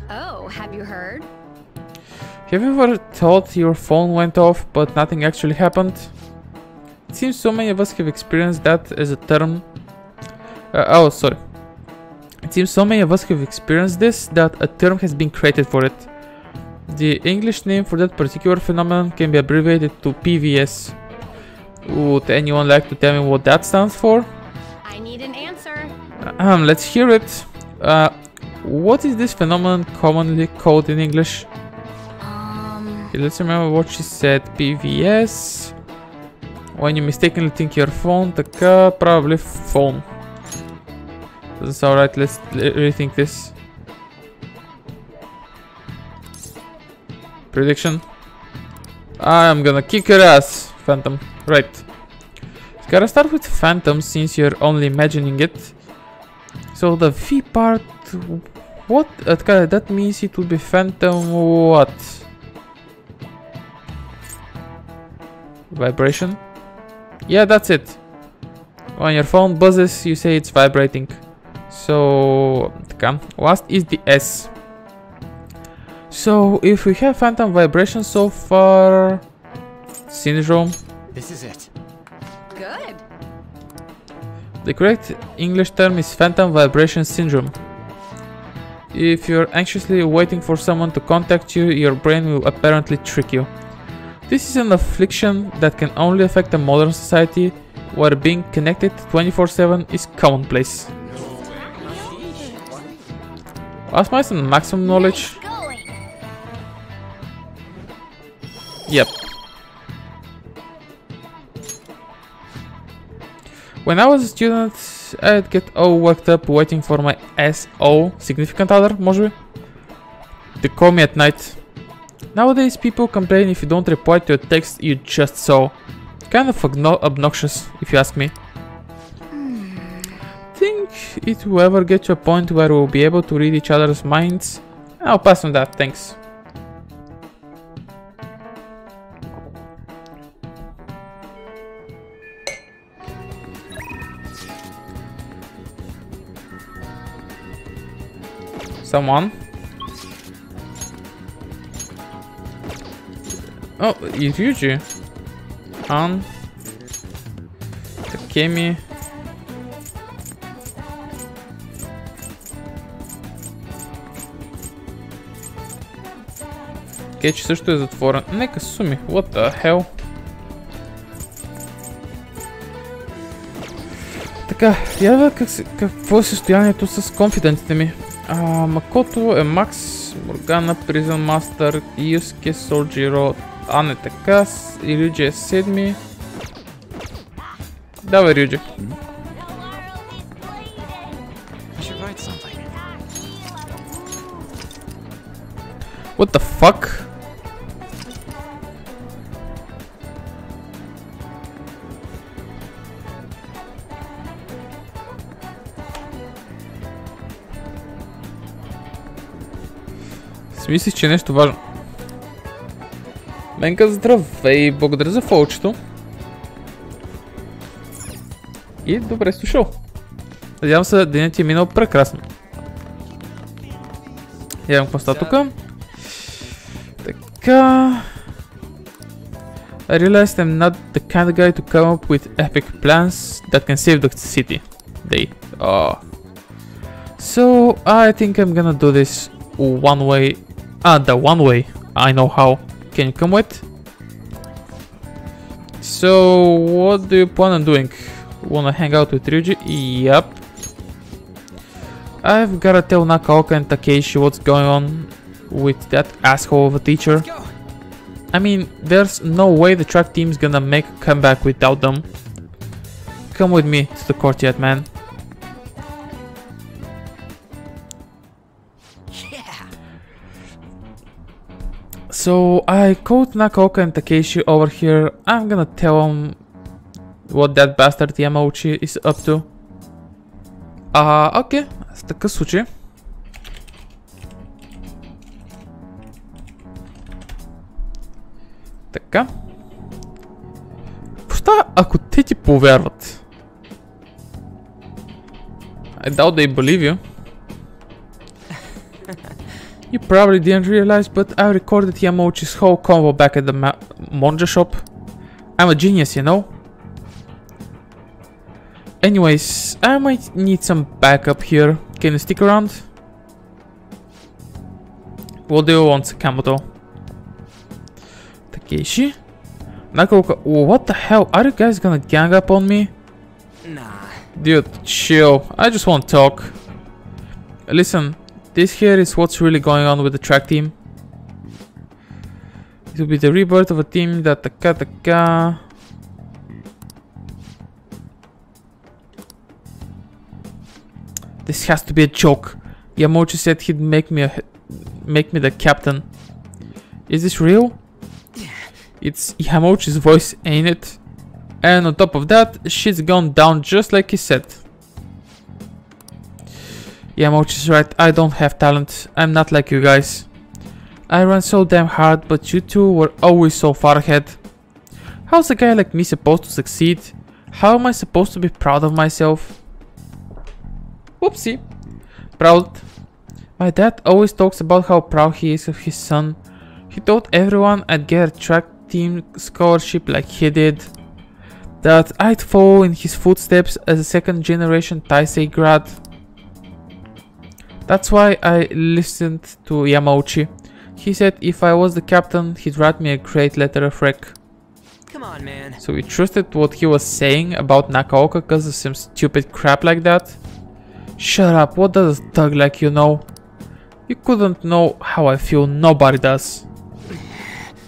Oh, have you heard? Have you ever thought your phone went off but nothing actually happened? It seems so many of us have experienced that as a term. It seems so many of us have experienced this that a term has been created for it. The English name for that particular phenomenon can be abbreviated to PVS. Would anyone like to tell me what that stands for? I need an answer. Let's hear it. What is this phenomenon commonly called in English? Okay, let's remember what she said. PVS. When you mistakenly think your phone, така, probably phone. That's alright, let's rethink this. Prediction. I'm gonna kick your ass, Phantom. Right. Gotta start with Phantom since you're only imagining it. So the V part, what? That means it would be Phantom what? Vibration? Yeah, that's it. When your phone buzzes, you say it's vibrating. So, last is the S. So, if we have phantom vibration so far, syndrome. this is it. Good. The correct English term is phantom vibration syndrome. If you're anxiously waiting for someone to contact you, your brain will apparently trick you. This is an affliction that can only affect a modern society where being connected 24/7 is commonplace. Last mice and maximum knowledge. Going. Yep. When I was a student, I'd get all worked up waiting for my SO, significant other, може би? They call me at night. Nowadays, people complain if you don't reply to a text you just saw. Kind of obnoxious, if you ask me. Think it will ever get to a point where we'll be able to read each other's minds? I'll pass on that, thanks. Someone? Oh, it's Yuji. Кеми. Кетч също е затворен. Нека суми. What the hell? Така, я да видя какво е състоянието с конфидентите ми. Макото е Макс, Моргана, Prison Master, Юске, Солджиро, не така, и Рюджи е 7. Давай, Рюджи. What the fuck? Мислих, че е нещо важно. Менка, здравей! Благодаря за фолчето. И добре си дошъл. Надявам се, денят ти е минал прекрасно. Явам какво става тука. Така... I realized I'm not the kind of guy to come up with epic plans that can save the city. So, I think I'm gonna do this one way. The one way. I know how. Can you come with? So, what do you plan on doing? Wanna hang out with Ryuji? Yep. I've gotta tell Nakaoka and Takeishi what's going on with that asshole of a teacher. I mean, there's no way the track team's gonna make a comeback without them. Come with me to the courtyard, man. So I called Nakaoka and Takeishi over here. I'm gonna tell them what that bastard Yamauchi is up to. Окей, в такъв случай. Така. Просто ако те ти повярват. I doubt they believe you. You probably didn't realize, but I recorded Yamauchi's whole convo back at the Monja shop. I'm a genius, you know? Anyways, I might need some backup here. Can you stick around? What do you want, Sakamoto? Takeshi? Nakaoka, what the hell? Are you guys gonna gang up on me? Nah. Dude, chill. I just want to talk. Listen. This here is what's really going on with the track team. It will be the rebirth of a team that taka. This has to be a joke. Yamauchi said he'd make me the captain. Is this real? It's Yamauchi's voice, ain't it? And on top of that, shit's gone down just like he said. Yamauchi's right, I don't have talent. I'm not like you guys. I ran so damn hard, but you two were always so far ahead. How's a guy like me supposed to succeed? How am I supposed to be proud of myself? Whoopsie. Proud. My dad always talks about how proud he is of his son. He told everyone I'd get a track team scholarship like he did. That I'd follow in his footsteps as a second generation Taisei grad. That's why I listened to Yamauchi. He said if I was the captain, he'd write me a great letter of rec. Come on, man. So we trusted what he was saying about Nakaoka because of some stupid crap like that? Shut up, what does a thug like you know? You couldn't know how I feel, nobody does.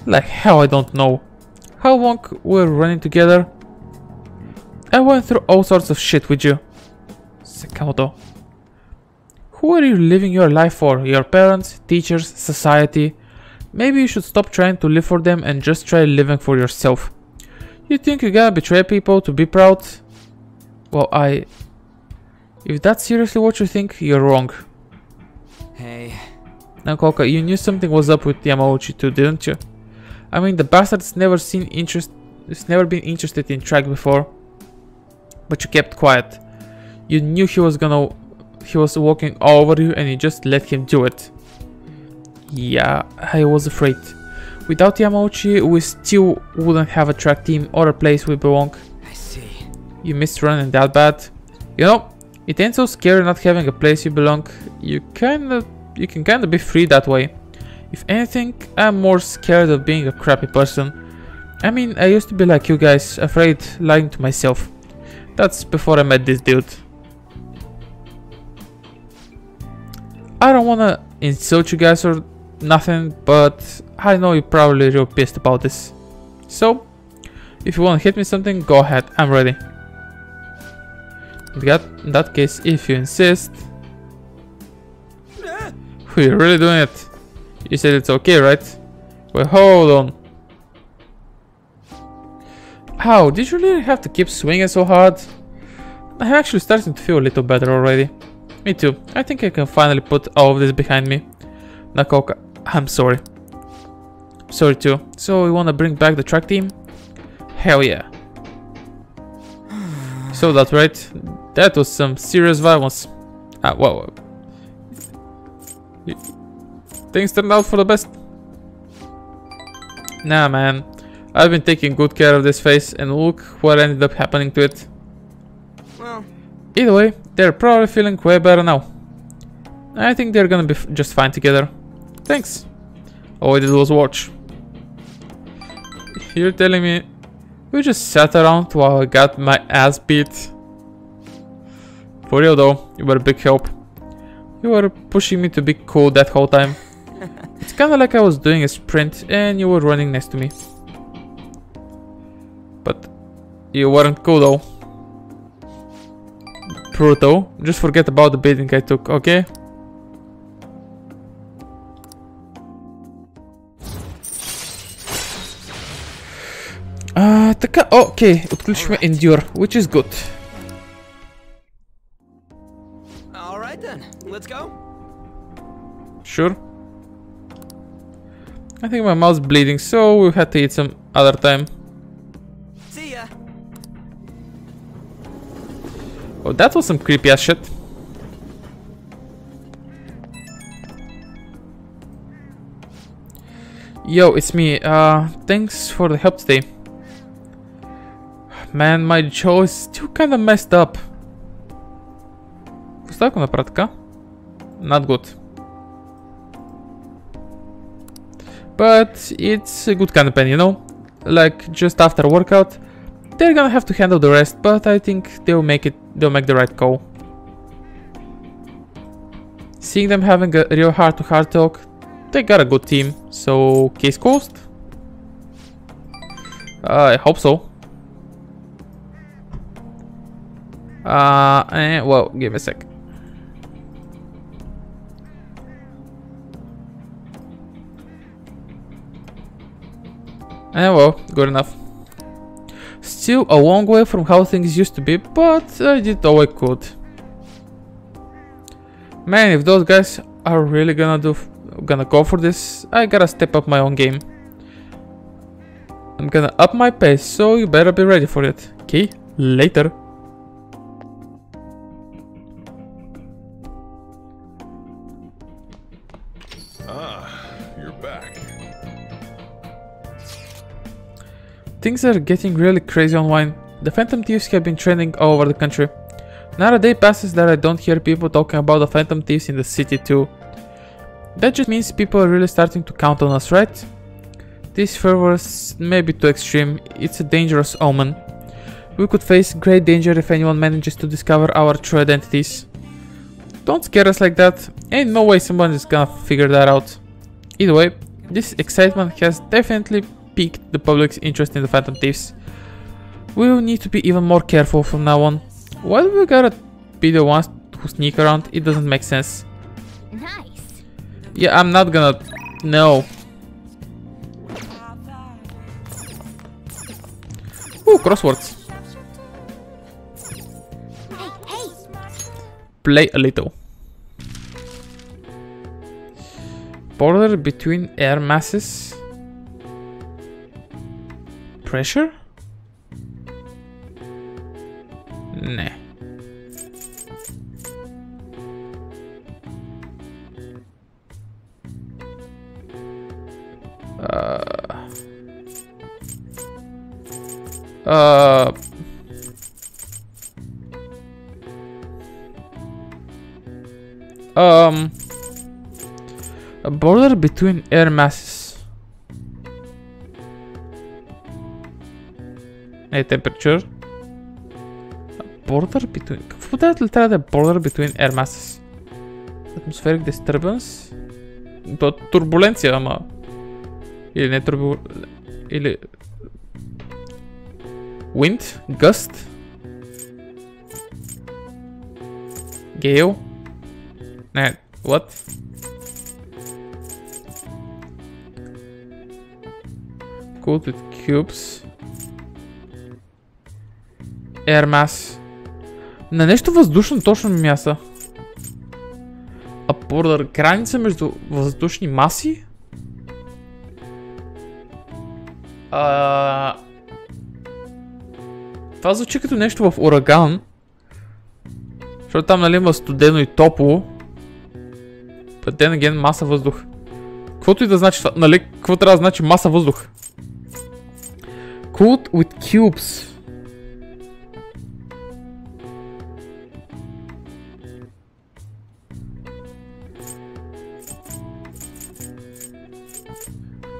Like hell I don't know. How long we're running together? I went through all sorts of shit with you. Sakamoto. Who are you living your life for? Your parents, teachers, society? Maybe you should stop trying to live for them and just try living for yourself. You think you gotta betray people to be proud? Well, if that's seriously what you think, you're wrong. Hey. Nakaoka, you knew something was up with Yamauchi too, didn't you? I mean, the bastard's never been interested in track before. But you kept quiet. You knew he was walking all over you and you just let him do it. Yeah, I was afraid. Without Yamauchi, we still wouldn't have a track team or a place we belong. I see. You miss running that bad. You know, it ain't so scary not having a place you belong. You can kinda be free that way. If anything, I'm more scared of being a crappy person. I mean, I used to be like you guys, afraid, lying to myself. That's before I met this dude. I don't wanna insult you guys or nothing, but I know you're probably real pissed about this. So, if you wanna hit me something, go ahead, I'm ready. In that case, if you insist. You're really doing it. You said it's okay, right? Well, hold on. Ow, did you really have to keep swinging so hard? I'm actually starting to feel a little better already. Me too. I think I can finally put all of this behind me. Nakoka, I'm sorry. Sorry too. So you wanna bring back the track team? Hell yeah. So that's right. That was some serious violence. Whoa. Things turned out for the best. Nah, man. I've been taking good care of this face, and look what ended up happening to it. Well, either way, they're probably feeling way better now. I think they're gonna be just fine together. Thanks. All I did was watch. You're telling me we just sat around while I got my ass beat? For real though, you were a big help. You were pushing me to be cool that whole time. It's kinda like I was doing a sprint and you were running next to me. But you weren't cool though. Brutal. Just forget about the beating I took, okay? Така, окей, отключихме Endure, which is good. alright then, let's go. Sure. I think my mouth's bleeding, so we'll have to eat some other time. See ya. Oh, that was some creepy ass shit. Yo, it's me. Thanks for the help today. Man, my jaw is still kinda messed up. Поставя го направя така. Not good. But it's a good kind of pain, you know? Like, just after a workout, they're gonna have to handle the rest, but I think they'll make the right call. Seeing them having a real heart-to-heart talk, they got a good team, so case closed? I hope so. Well, give me a sec. Well, good enough. Still a long way from how things used to be, but I did all I could. Man, if those guys are really gonna go for this, I gotta step up my own game. I'm gonna up my pace, so you better be ready for it. Okay, later. You're back. Things are getting really crazy online. The Phantom Thieves have been trending all over the country. Not a day passes that I don't hear people talking about the Phantom Thieves in the city too. That just means people are really starting to count on us, right? This fervor may be too extreme, it's a dangerous omen. We could face great danger if anyone manages to discover our true identities. Don't scare us like that, ain't no way someone is gonna figure that out. Either way, this excitement has definitely piqued the public's interest in the Phantom Thieves. We will need to be even more careful from now on. Why do we gotta be the ones who sneak around? It doesn't make sense. Nice. Yeah, I'm not gonna... No. Ooh, crosswords. Hey. Play a little. Border between air masses. Pressure? Nah. A border between air masses. Temperature. A border between... Какво трябва да е border between air masses? Atmospheric disturbance? То турбуленция, ама... Или не турбуленция... Или... Wind? Gust? Gale? Не, what? Cooled with cubes. Air mass. На нещо въздушно точно ми мяса. А border, граница между въздушни маси? Това звучи като нещо в ураган. Защото там нали има студено и топло. But then again, маса въздух. Каквото и да значи това, нали? Какво трябва да значи маса въздух? Cooled with cubes.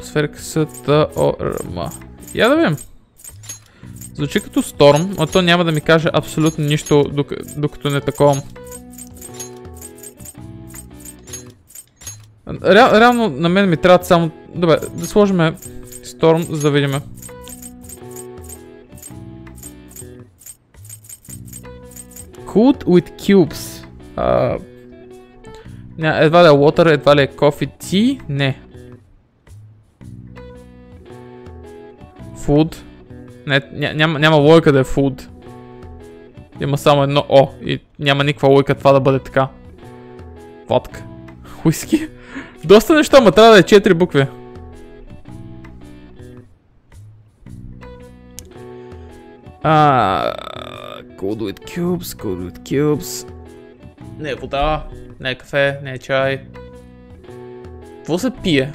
Сърцата, я да видим. Звучи като Storm, но то няма да ми каже абсолютно нищо, докато не таковам. Реално на мен ми трябва само... Добре, да сложим Storm, за да видим. Cooled with cubes. Едва ли е water, едва ли е coffee tea? Не. Food. Не, няма логика да е food. Има само едно О и няма никаква логика това да бъде така. Водка. Уиски. Доста неща, ма трябва да е 4 букви. Cold with cubes, cold with cubes. Не е вода, не е кафе, не е чай. Какво се пие?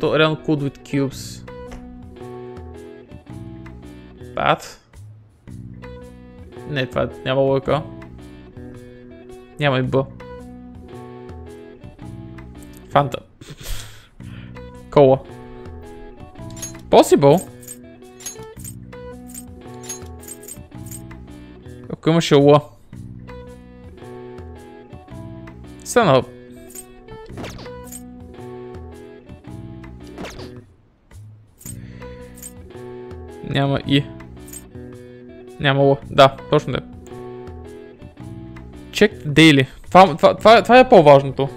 То е реално cold with cubes. Бат. Не, това няма логика. Няма и Б. Фанта. Кола. Possible. Ако имаше Л. Стана. Няма И. Няма Л. Да, точно да. Check daily. Това е по-важното.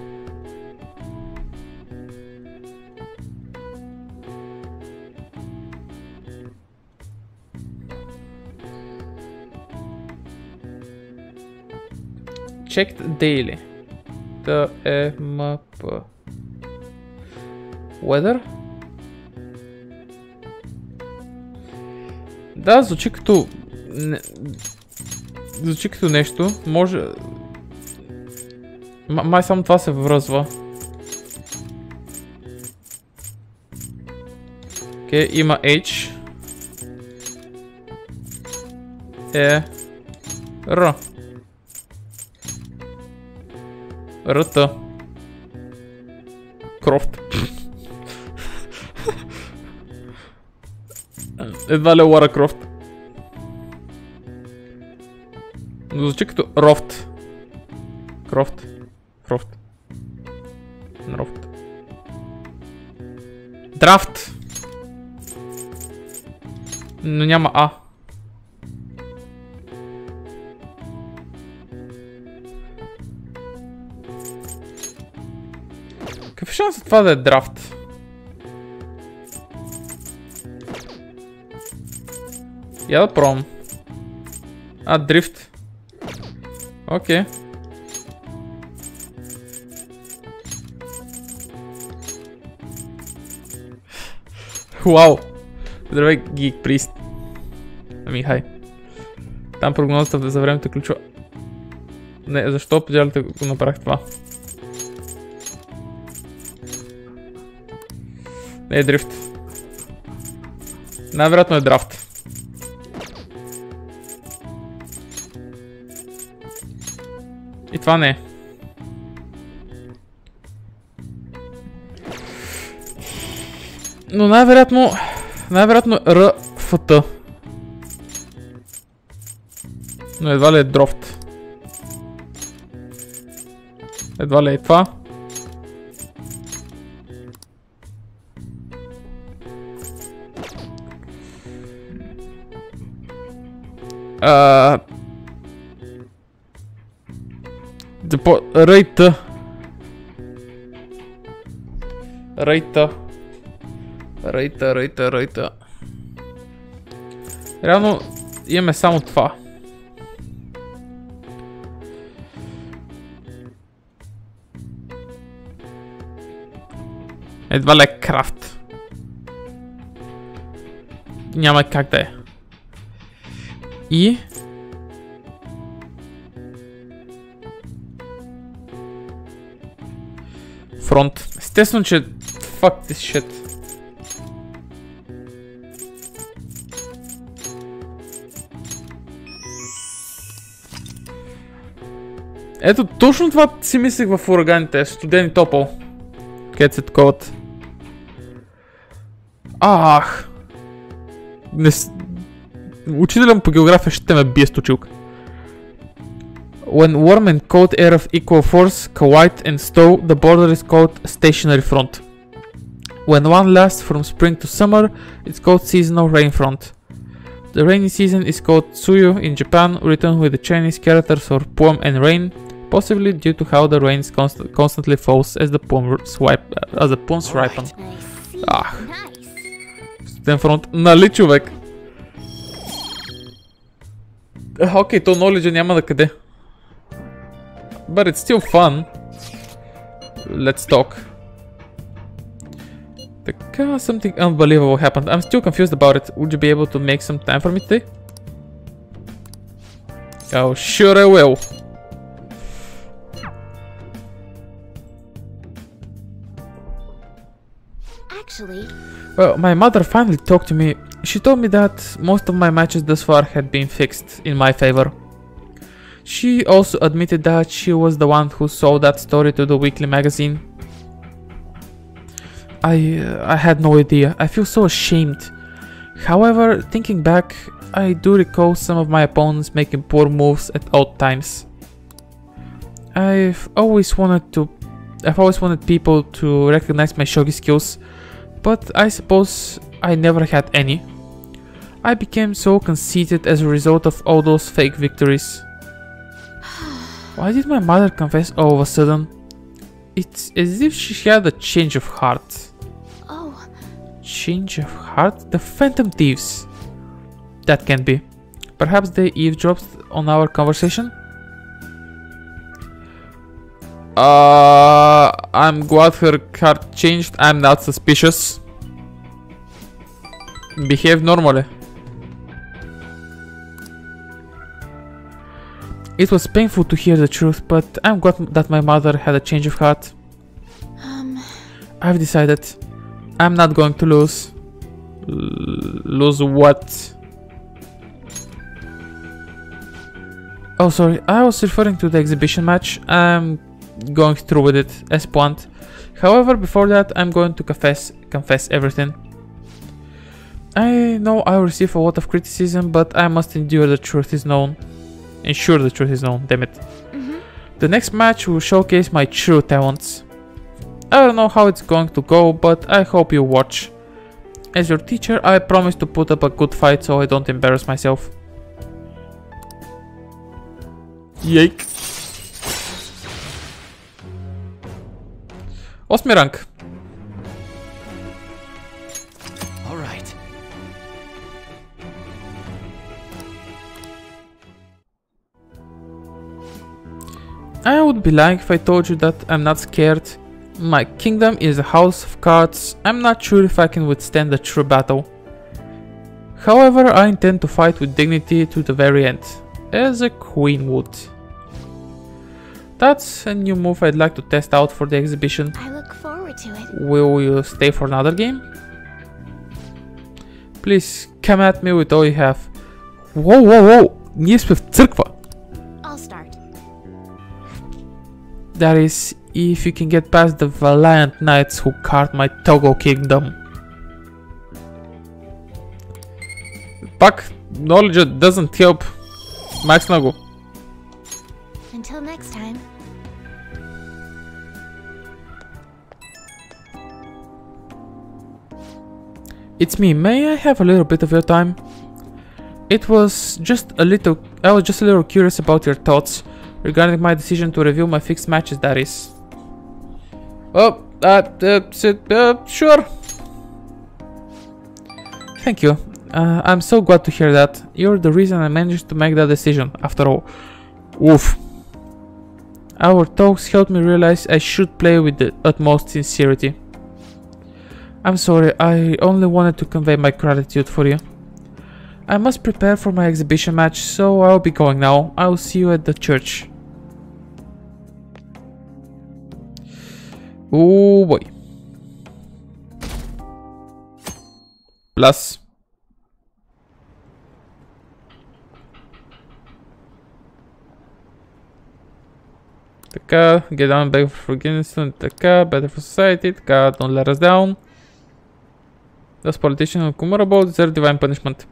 Checked daily. Т-Е-М-П. Weather? Да, звучи като... Звучи като нещо. Може... Май само това се връзва. Окей, има H. Е... Р. Ръта. Крофт. Едва ли Лара Крофт. Звучи като Рофт. Крофт. Крофт. Рофт. Драфт. Но няма А. Какъв е шансът това да е драфт? Я да пробвам. Дрифт. Окей. Вау. Здравей, Гик Прист. Ами, хай. Там прогнозата за времето ключва. Не, защо поделите го направих това? Не е дрифт. Най-вероятно е драфт. И това не е. Но най-вероятно РФТ. Но едва ли е дрофт. Едва ли е това. Рейта. Реално имаме само това. Едва ли е крафт. Няма как да е. И... фронт. Естествено, че... Fuck this shit. Ето, точно това си мислех в ураганите. Студени топъл. Където се таковат. Ах! Учителям по география ще ме бие с точилка. When warm and cold air of equal force collide and stow, the border is called stationary front. When one lasts from spring to summer, it's called seasonal rain front. The rainy season is called Tsuyu in Japan, written with the Chinese characters for poem and rain, possibly due to how the rain constantly falls as the poems ripen. Ах. Студен фронт. Нали, човек? Окей, то knowledge няма да къде. But it's still fun. Let's talk. Something unbelievable happened. I'm still confused about it. Would you be able to make some time for me today? Oh, sure I will. Actually... Well, my mother finally talked to me. She told me that most of my matches thus far had been fixed in my favor. She also admitted that she was the one who sold that story to the weekly magazine. I had no idea. I feel so ashamed. However, thinking back, I do recall some of my opponents making poor moves at odd times. I've always wanted people to recognize my shogi skills, but I suppose I never had any. I became so conceited as a result of all those fake victories. Why did my mother confess all of a sudden? It's as if she had a change of heart. Oh. Change of heart? The Phantom Thieves. That can be. Perhaps they eavesdropped on our conversation? I'm glad her heart changed. I'm not suspicious. Behave normally. It was painful to hear the truth, but I'm glad that my mother had a change of heart. I've decided I'm not going to lose. Lose what? Oh, sorry, I was referring to the exhibition match. I'm going through with it as planned. However, before that, I'm going to confess everything. I know I'll receive a lot of criticism, but I must endure the truth is known. Ensure the truth is known, damn it. The next match will showcase my true talents. I don't know how it's going to go, but I hope you watch. As your teacher, I promise to put up a good fight so I don't embarrass myself. Yike. 8 ранг. I would be lying if I told you that I'm not scared. My kingdom is a house of cards. I'm not sure if I can withstand a true battle. However, I intend to fight with dignity to the very end, as a queen would. That's a new move I'd like to test out for the exhibition. I look forward to it. Will you stay for another game? Please, come at me with all you have. Whoa! Ние сме в църква! I'll start. That is, if you can get past the valiant knights who guard my Togo kingdom. Пак, knowledge doesn't help. Максна го. Until next time. It's me. May I have a little bit of your time? I was just a little curious about your thoughts regarding my decision to review my fixed matches, that is. Oh, sure. Thank you. I'm so glad to hear that. You're the reason I managed to make that decision, after all. Oof. Our talks helped me realize I should play with the utmost sincerity. I'm sorry, I only wanted to convey my gratitude for you. I must prepare for my exhibition match, so I'll be going now. I'll see you at the church. Oh boy. Plus. Така, get down, beg for forgiveness, така, better for society, така, don't let us down. Those politicians who commemorable deserve divine punishment.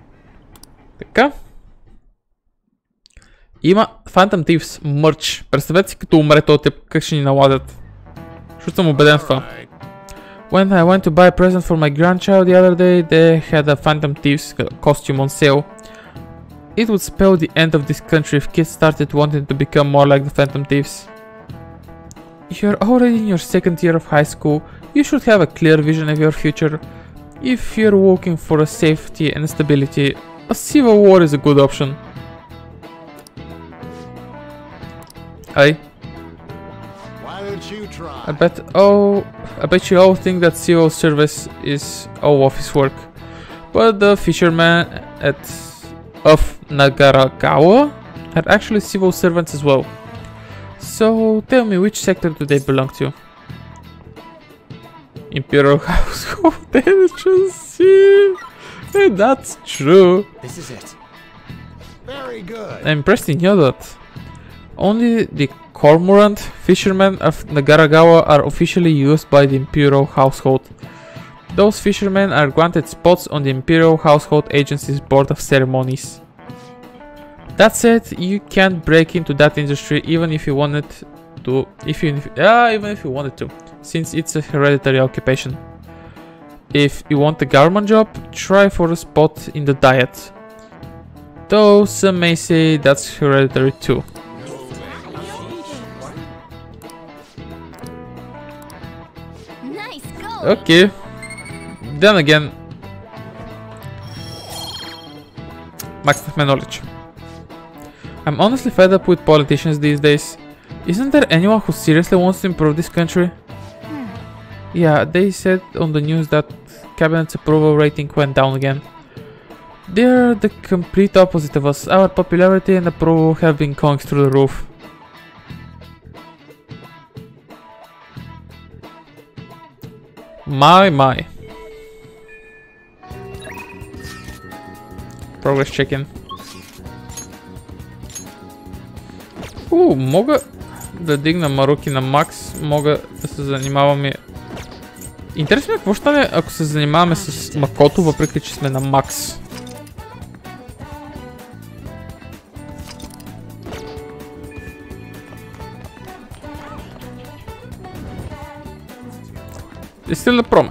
Така. Има Phantom Thieves мърч. Представете си като умре този тип, как ще ни наладят. Защото съм убеден в това. When I went to buy a present for my grandchild the other day, they had a Phantom Thieves costume on sale. It would spell the end of this country if kids started wanting to become more like the Phantom Thieves. You're already in your second year of high school. You should have a clear vision of your future. If you're looking for a safety and stability, a civil war is a good option. Why don't you try? I bet you all think that civil service is all office work. But the fishermen of Nagaragawa are actually civil servants as well. So tell me, which sector do they belong to? Imperial household. That's true. This is it. Very good. I'm impressed in you that only the cormorant fishermen of Nagaragawa are officially used by the Imperial household. Those fishermen are granted spots on the Imperial Household Agency's Board of Ceremonies. That said, you can't break into that industry even if you wanted to, even if you wanted to, since it's a hereditary occupation. If you want a government job, try for a spot in the Diet. Though some may say that's hereditary too. Nice go. Okay. Then again, maximum knowledge. I'm honestly fed up with politicians these days. Isn't there anyone who seriously wants to improve this country? Yeah, they said on the news that cabinet's approval rating went down again. They're the complete opposite of us. Our popularity and approval have been going through the roof. My. Progress check-in. Мога да дигна Маруки на макс, мога да се занимавам и... Интересно е какво ще стане, ако се занимаваме с Макото, въпреки че сме на макс. Искам да проме.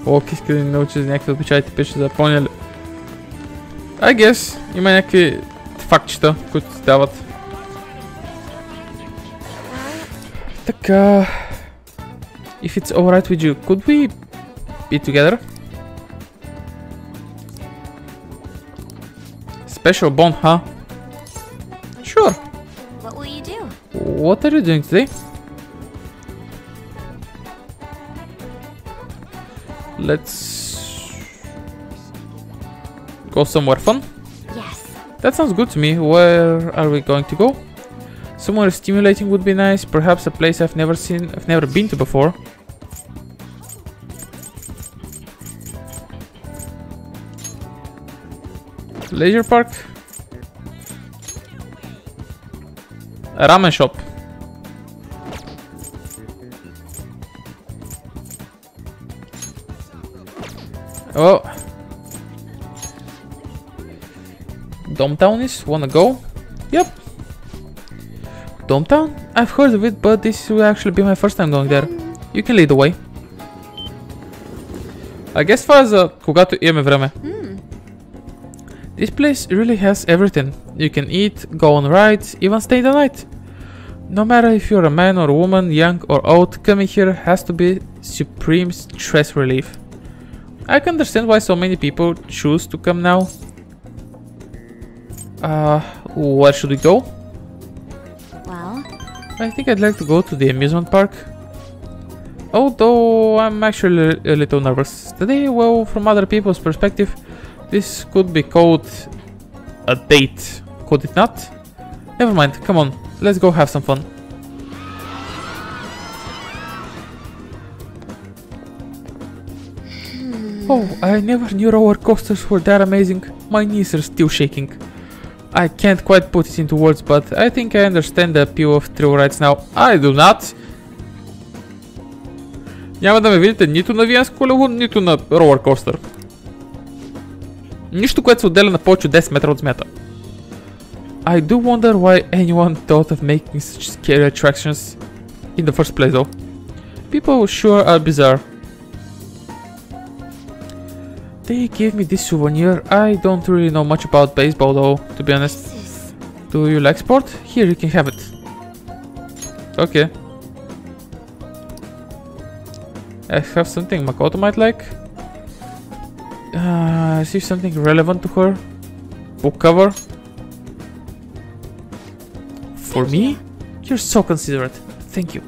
Лок иска да ни научи за някакви обичайите, пише за поняли. I guess, има някакви фактчета, които се дават. Така... If it's alright with you, could we be together? Special bond, huh? Sure. What will you do? What are you doing today? Let's go somewhere fun? Yes. That sounds good to me. Where are we going to go? Somewhere stimulating would be nice. Perhaps a place I've never been to before. Leisure park. A ramen shop. Dometown is? Wanna go? Yep. Dometown? I've heard of it, but this will actually be my first time going there. You can lead the way. I guess това е за когато имаме време. This place really has everything. You can eat, go on rides, even stay the night. No matter if you're a man or a woman, young or old, coming here has to be supreme stress relief. I can understand why so many people choose to come now. Where should we go? Well, I think I'd like to go to the amusement park. Although I'm actually a little nervous. Today, well, from other people's perspective, this could be called a date. Could it not? Never mind, come on, let's go have some fun. Oh, I never knew roller coasters were that amazing. My knees are still shaking. I can't quite put it into words, but I think I understand the appeal of thrill rides now. I do not. Няма да ме видите нито на виенско колело, нито на ролър костър. Нищо, което се отделя на повече от 10 метра от земята. I do wonder why anyone thought of making such scary attractions in the first place though. People sure are bizarre. They gave me this souvenir. I don't really know much about baseball though, to be honest. Do you like sport? Here, you can have it. Okay. I have something Makoto might like. See something relevant to her. Book cover. For me? You're so considerate. Thank you.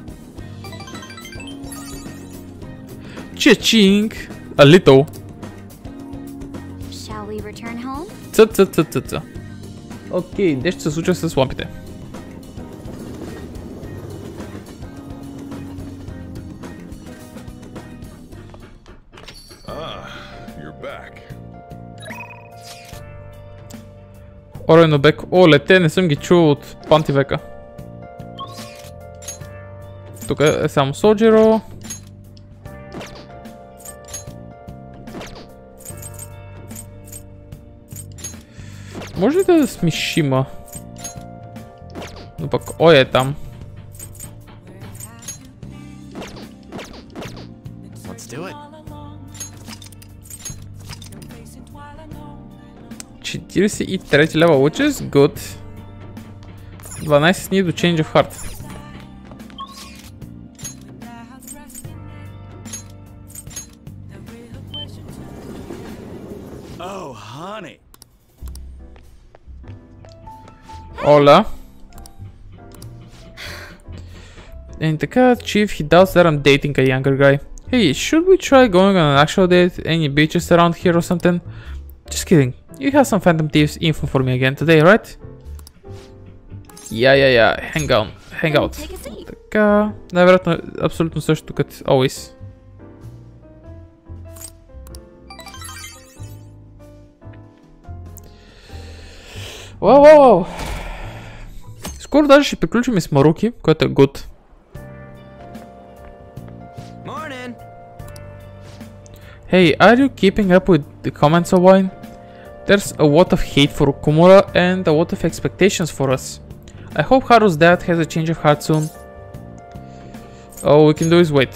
Cha-ching! A little. Shall we return home? Ца. Окей, нещо се случва с лампите. Оройнобек. Оле, те не съм ги чул от пантивека. Тук е само Соджиро. Може ли да смешима? Но пък Ой е там. Let's do it. 43 level, which is good. 12 дни до Change of Heart. Oh, honey. Оля. And така, Chief, he doubts that I'm dating a younger guy. Hey, should we try going on an actual date? Any beaches around here or something? Just kidding. You have some Phantom Thieves info for me again today, right? Yeah. Hang out. Take a seat. Така, най-вероятно е абсолютно същото като always. Вау. Скоро даже ще приключим и с Маруки, което е good. Morning. Hey, are you keeping up with the comments online? There's a lot of hate for Okumura and a lot of expectations for us. I hope Haru's dad has a change of heart soon. All we can do is wait.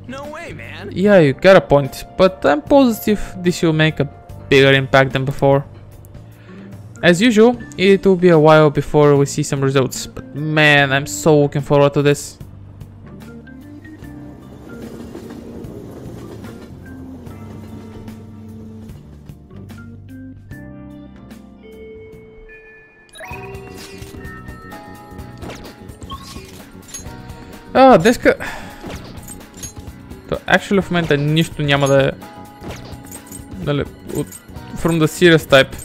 No way, man. Yeah, you got a point, but I'm positive this will make a bigger impact than before. As usual, it will be a while before we see some results, but man, I'm so looking forward to this. Днеска... Actually в момента нищо няма да е... Нали, from the serious type.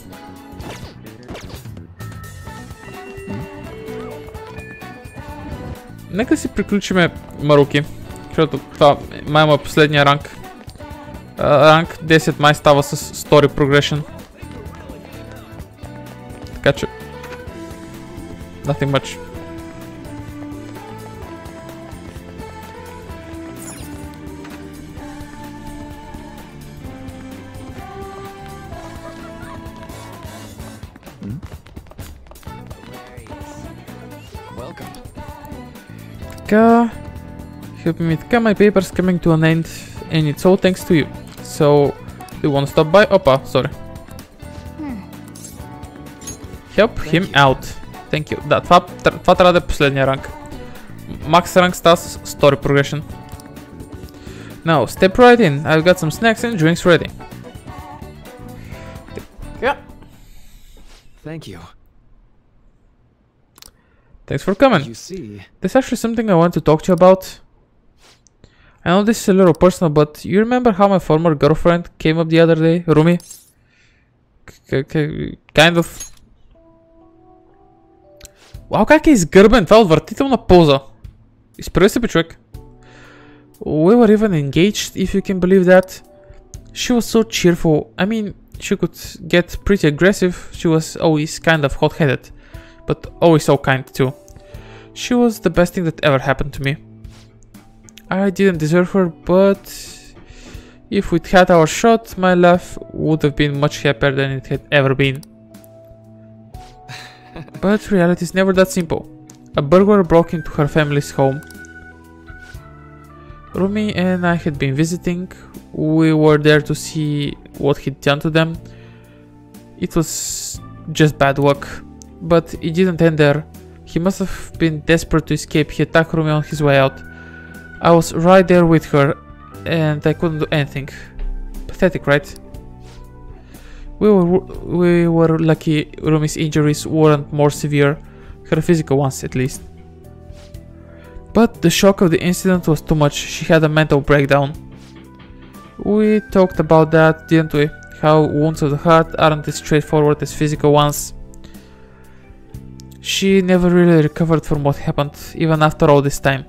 Нека си приключиме Маруки, защото това май е последния ранг. Ранг 10 май става с Story Progression. Така че... Nothing much. welcome. Така. Help me. Така, my paper's coming to an end. And it's all thanks to you. So, do you want to stop by? Опа, sorry. Help him out. Thank you. Да, това трябва да е последния ранг. Max ранг става с story progression. Now, step right in. I've got some snacks and drinks ready. Yeah. Thank you. Thanks for coming. You see, There's actually something I want to talk to you about. I know this is a little personal, but you remember how my former girlfriend came up the other day, Rumi? Kind of. Вау, как е изгърбен! Това е отвратителна поза. Изправи се, бе, човек. We were even engaged, if you can believe that. She was so cheerful. I mean, she could get pretty aggressive. She was always kind of hot-headed, but always so kind too. She was the best thing that ever happened to me. I didn't deserve her, but if we'd had our shot, my life would have been much happier than it had ever been. But reality is never that simple. A burglar broke into her family's home. Rumi and I had been visiting. We were there to see what he'd done to them. It was just bad luck. But it didn't end there. He must have been desperate to escape. He attacked Rumi on his way out. I was right there with her and I couldn't do anything. Pathetic, right? We were lucky Rumi's injuries weren't more severe, her physical ones at least. But the shock of the incident was too much. She had a mental breakdown. We talked about that, didn't we? How wounds of the heart aren't as straightforward as physical ones. She never really recovered from what happened, even after all this time.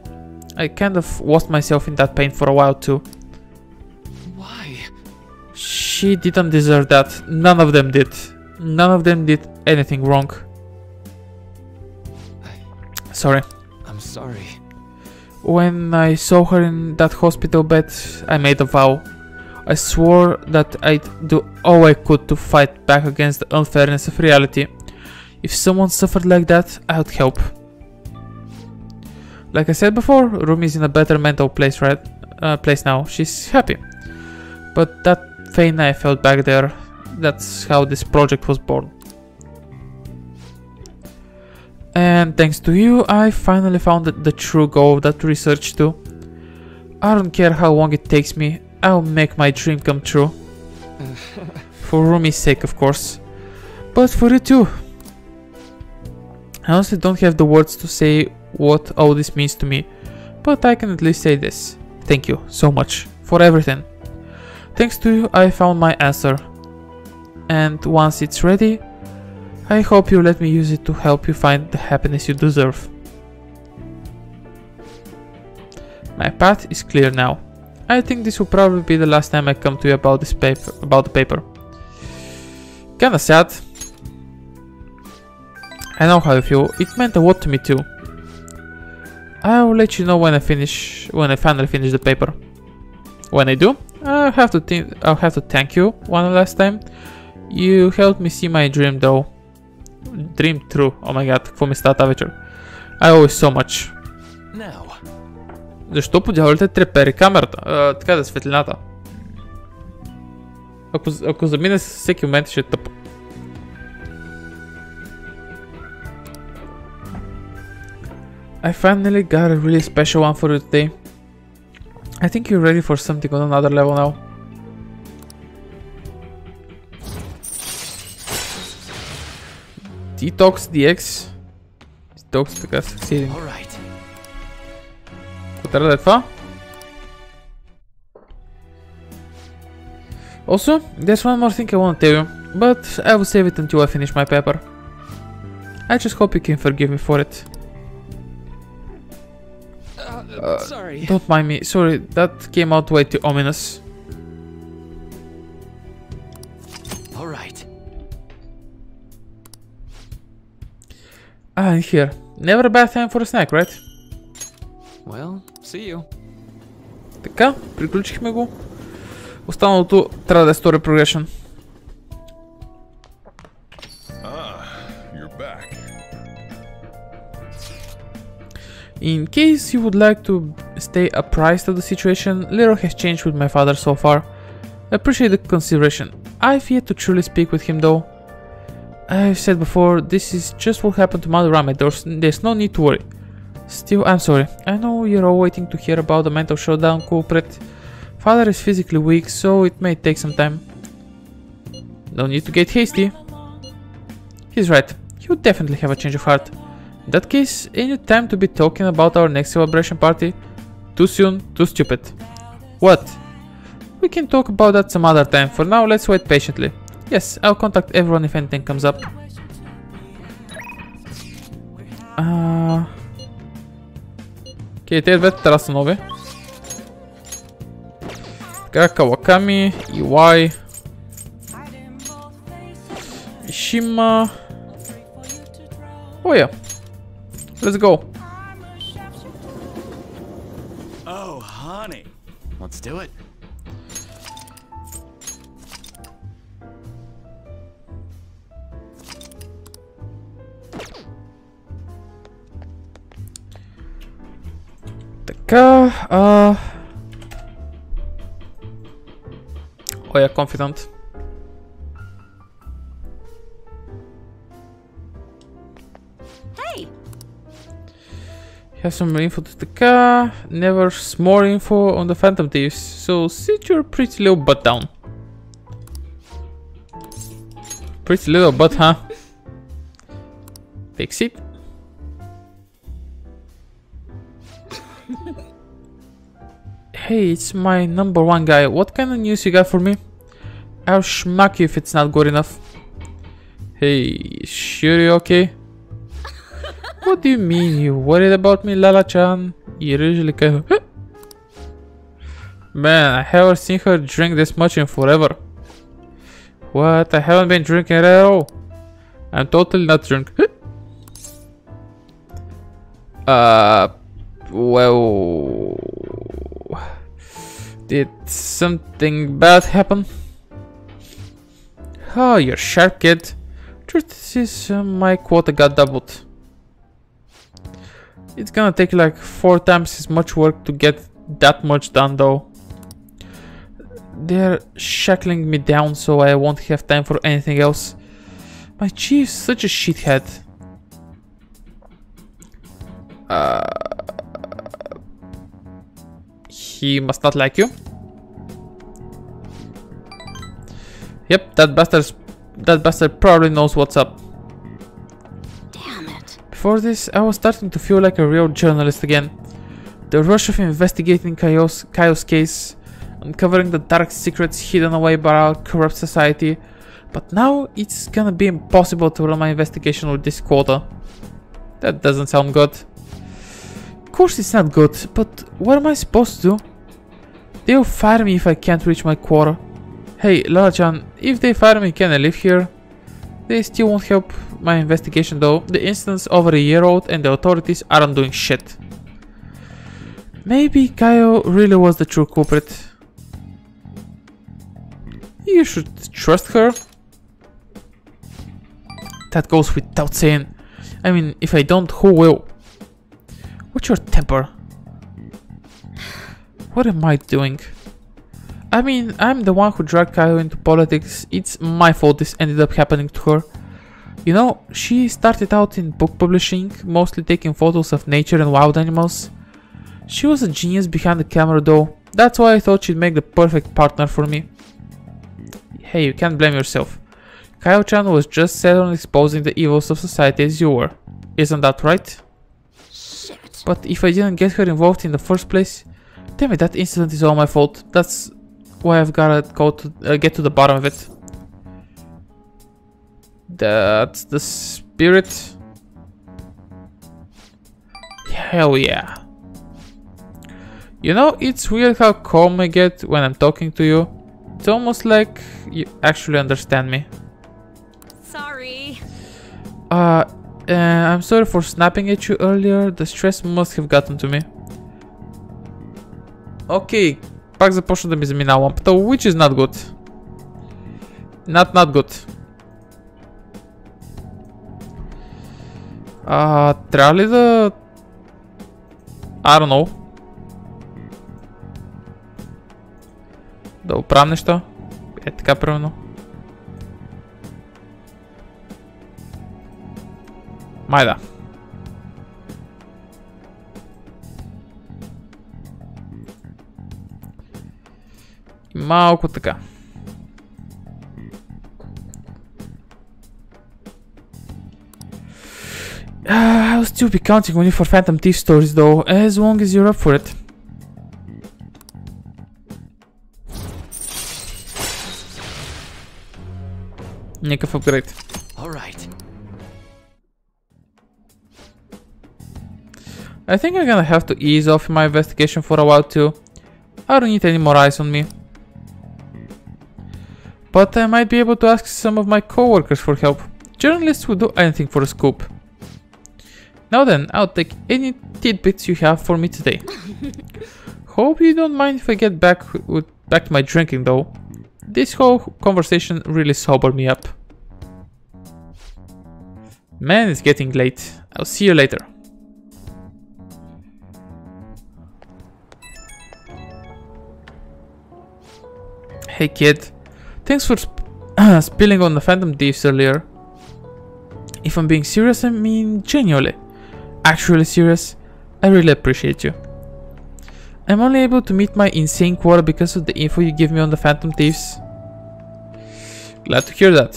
I kind of lost myself in that pain for a while too. why? She didn't deserve that. None of them did. None of them did anything wrong. Sorry. I'm sorry. When I saw her in that hospital bed, I made a vow. I swore that I'd do all I could to fight back against the unfairness of reality. If someone suffered like that, I would help. Like I said before, Rumi's in a better mental place now. She's happy. But that pain I felt back there, that's how this project was born. And thanks to you, I finally found the true goal of that research too. I don't care how long it takes me, I'll make my dream come true. For Rumi's sake, of course. But for you too. I honestly don't have the words to say what all this means to me, but I can at least say this. Thank you so much for everything. Thanks to you, I found my answer. And once it's ready, I hope you let me use it to help you find the happiness you deserve. My path is clear now. I think this will probably be the last time I come to you about the paper. Kinda sad. I know how you feel. It meant a lot to me too. I'll let you know when I finally finish the paper. When I do, I'll have to thank you one last time. You helped me see my dream true. Oh my god, какво ми става тази вечер? I owe you so much. Now. Защо по дяволите трепери камерата? Така да, светлината. Ако замине с всеки момент, ще е тъпо. I finally got a really special one for you today. I think you're ready for something on another level now. Detox DX. Detox така succeeding. Alright. Какво трябва да е това? Also, there's one more thing I want to tell you, but I will save it until I finish my paper. I just hope you can forgive me for it. Sorry. Don't mind me. Sorry, that came out way too ominous. Alright. And here. Never a bad time for a snack, right? Well, see you. Така, приключихме го. Останалото трябва да е story progression. You're back. In case you would like to stay apprised of the situation, little has changed with my father so far. I appreciate the consideration. I've yet to truly speak with him though. I've said before, this is just what happened to Mother Rama. There's no need to worry. Still, I'm sorry. I know you're all waiting to hear about the mental shutdown culprit. Father is physically weak, so it may take some time. No need to get hasty. He's right. He'll definitely have a change of heart. In that case, any time to be talking about our next celebration party? Too soon, too stupid. What? We can talk about that some other time. For now, let's wait patiently. Yes, I'll contact everyone if anything comes up. Окей, тези двете трябва да са нови. Така, Каваками, Иwai, Mishima. Oh yeah. Let's go. Oh, honey. Let's do it. Така, Oh yeah, confident. Hey! Have some info to така. Never more info on the Phantom Thieves. So sit your pretty little butt down. Pretty little butt, huh? Fix it. Hey, it's my #1 guy. What kind of news you got for me? I'll smack you if it's not good enough. Hey, sure you okay? What do you mean? You worried about me, Lala-chan? You usually kind of... Man, I haven't seen her drink this much in forever. What? I haven't been drinking at all. I'm totally not drunk. Well... Did something bad happen? Oh, you're sharp, kid. Truth is, my quota got doubled. It's gonna take like 4 times as much work to get that much done though. They're shackling me down so I won't have time for anything else. My chief's such a shithead. He must not like you. Yep, that bastard probably knows what's up. Damn it. Before this, I was starting to feel like a real journalist again. The rush of investigating Kaio's case, uncovering the dark secrets hidden away by our corrupt society. But now it's gonna be impossible to run my investigation with this quota. That doesn't sound good. Of course it's not good, but what am I supposed to do? They'll fire me if I can't reach my quota. Hey, Lala-chan, if they fire me, can I live here? They still won't help my investigation though. The incident's over a year old and the authorities aren't doing shit. Maybe Kaio really was the true culprit. You should trust her. That goes without saying. I mean, if I don't, who will? What's your temper? What am I doing? I mean, I'm the one who dragged Kaio into politics. It's my fault this ended up happening to her. You know, she started out in book publishing, mostly taking photos of nature and wild animals. She was a genius behind the camera though. That's why I thought she'd make the perfect partner for me. Hey, you can't blame yourself. Kaio-chan was just set on exposing the evils of society as you were. Isn't that right? Shit. But if I didn't get her involved in the first place, damn it, that incident is all my fault. That's why I've gotta go to get to the bottom of it. That's the spirit. Hell yeah. You know, it's weird how calm I get when I'm talking to you. It's almost like you actually understand me. Sorry. I'm sorry for snapping at you earlier. The stress must have gotten to me. Окей, пак започна да ми заминава лампата, which is not good. Not good. Трябва ли да I don't know. Да оправим неща. Е така примерно. Май да. И малко така. I'll still be counting on you for Phantom Thief stories though, as long as you're up for it. Никакъв апгрейд. Alright. I think I'm gonna have to ease off in my investigation for a while too. I don't need any more eyes on me. But I might be able to ask some of my coworkers for help. Journalists would do anything for a scoop. Now then, I'll take any tidbits you have for me today. Hope you don't mind if I get back to my drinking though. This whole conversation really sobered me up. Man, it's getting late. I'll see you later. Hey kid, thanks for spilling on the Phantom Thieves earlier. If I'm being serious, I mean genuinely. Actually serious, I really appreciate you. I'm only able to meet my insane quota because of the info you give me on the Phantom Thieves. Glad to hear that.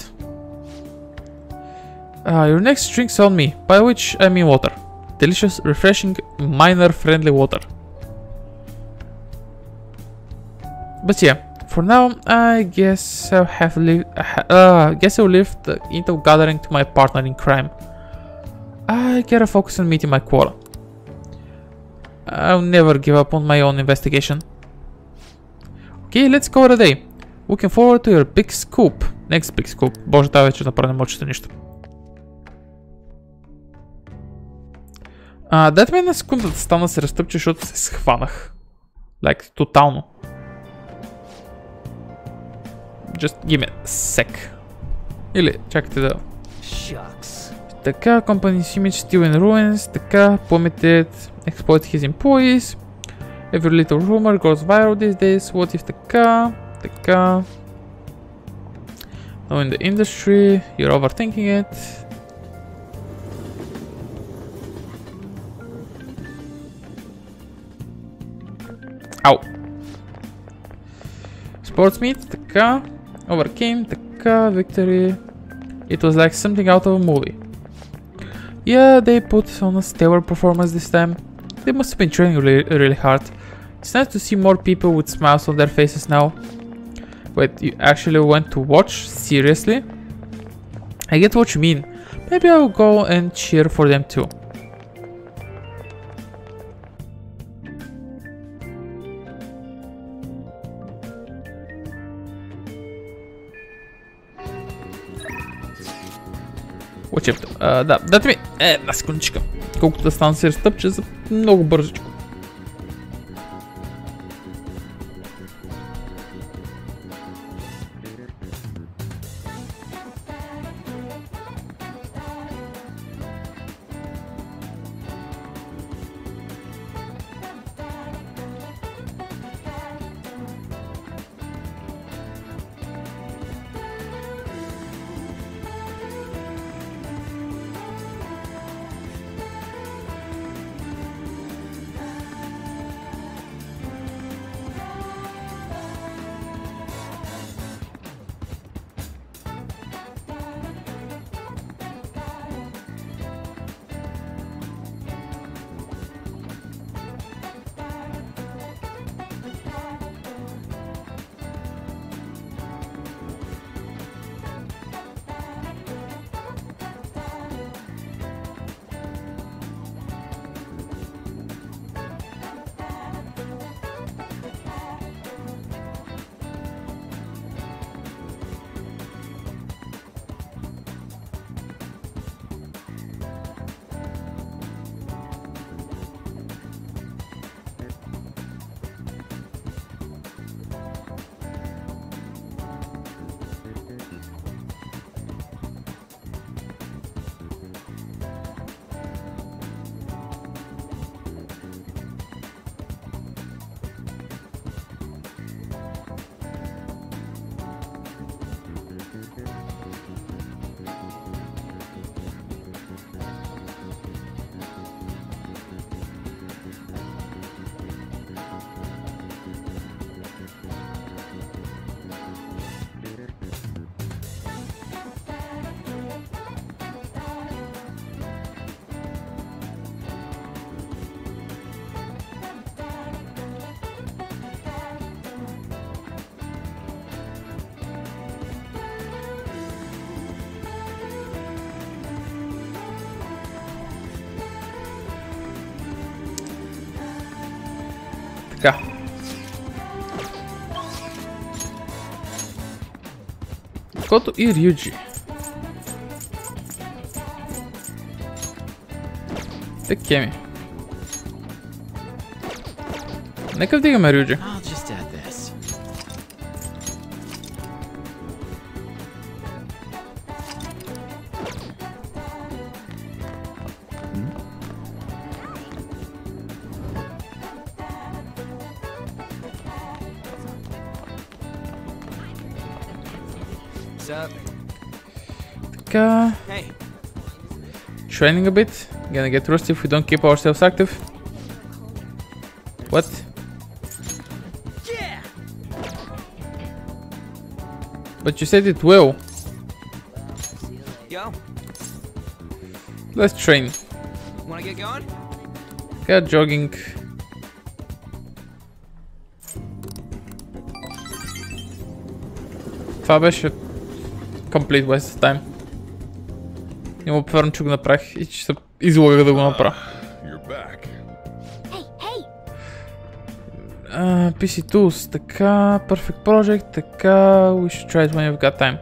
Your next drink's on me, by which I mean water. Delicious, refreshing, minor-friendly water. But yeah, for now, I guess I'll leave the intel gathering to my partner in crime. I gotta focus on meeting my quota. I'll never give up on my own investigation. Okay, let's call it a day. Looking forward to your big scoop. Next big scoop. Боже, тази вече направо не мога чета нищо. Дайте ми на секунда да стана се разтъпче, защото се схванах. Like, тотално. Just give me a sec. Или, чакайте да... Shucks. Така, company's image still in ruins. Така, plummeted, exploit his employees. Every little rumor goes viral these days. What if така, така. Now in the industry, you're overthinking it. Ау. Sports meet, така. Overcame, така, victory. It was like something out of a movie. Yeah, they put on a stellar performance this time. They must have been training really hard. It's nice to see more people with smiles on their faces now. Wait, you actually went to watch? Seriously? I get what you mean. Maybe I'll go and cheer for them too. Учебто. Да, дайте ми една секундичка. Колкото да стана се разтъпче за много бързичко. Така. Кото и Рюджи. Такеми. Нека вдигаме Рюджи. I'll just add this. Sup? Така. Hey. Training a bit. Gonna get rusty if we don't keep ourselves active. What? Yeah. But you said it will. Yo, Let's train. wanna get going? Get jogging. Това беше complete waste of time. Има повярвам, че го направих и че се излагах да го направя. You're back. Hey, hey! PC Tools, така, Perfect Project, така, we should try it when you've got time.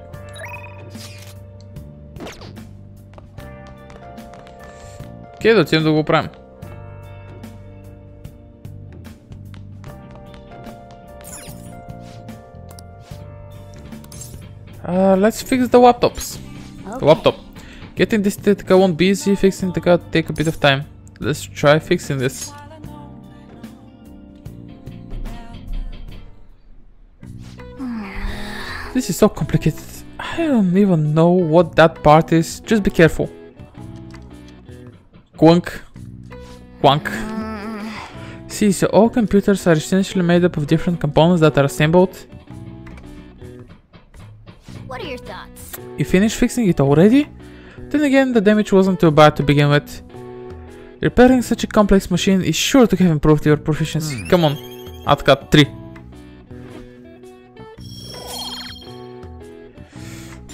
Окей, да отидем да го правим. Let's fix the laptops. The laptop. Getting this така won't be easy, fixing така take a bit of time. Let's try fixing this. This is so complicated. I don't even know what that part is. Just be careful. Quunk. Quunk. See, so all computers are essentially made up of different components that are assembled. What are your thoughts? You finished fixing it already? Then again, the damage wasn't too bad to begin with. Repairing such a complex machine is sure to have improved your proficiency. Come on. Атка 3.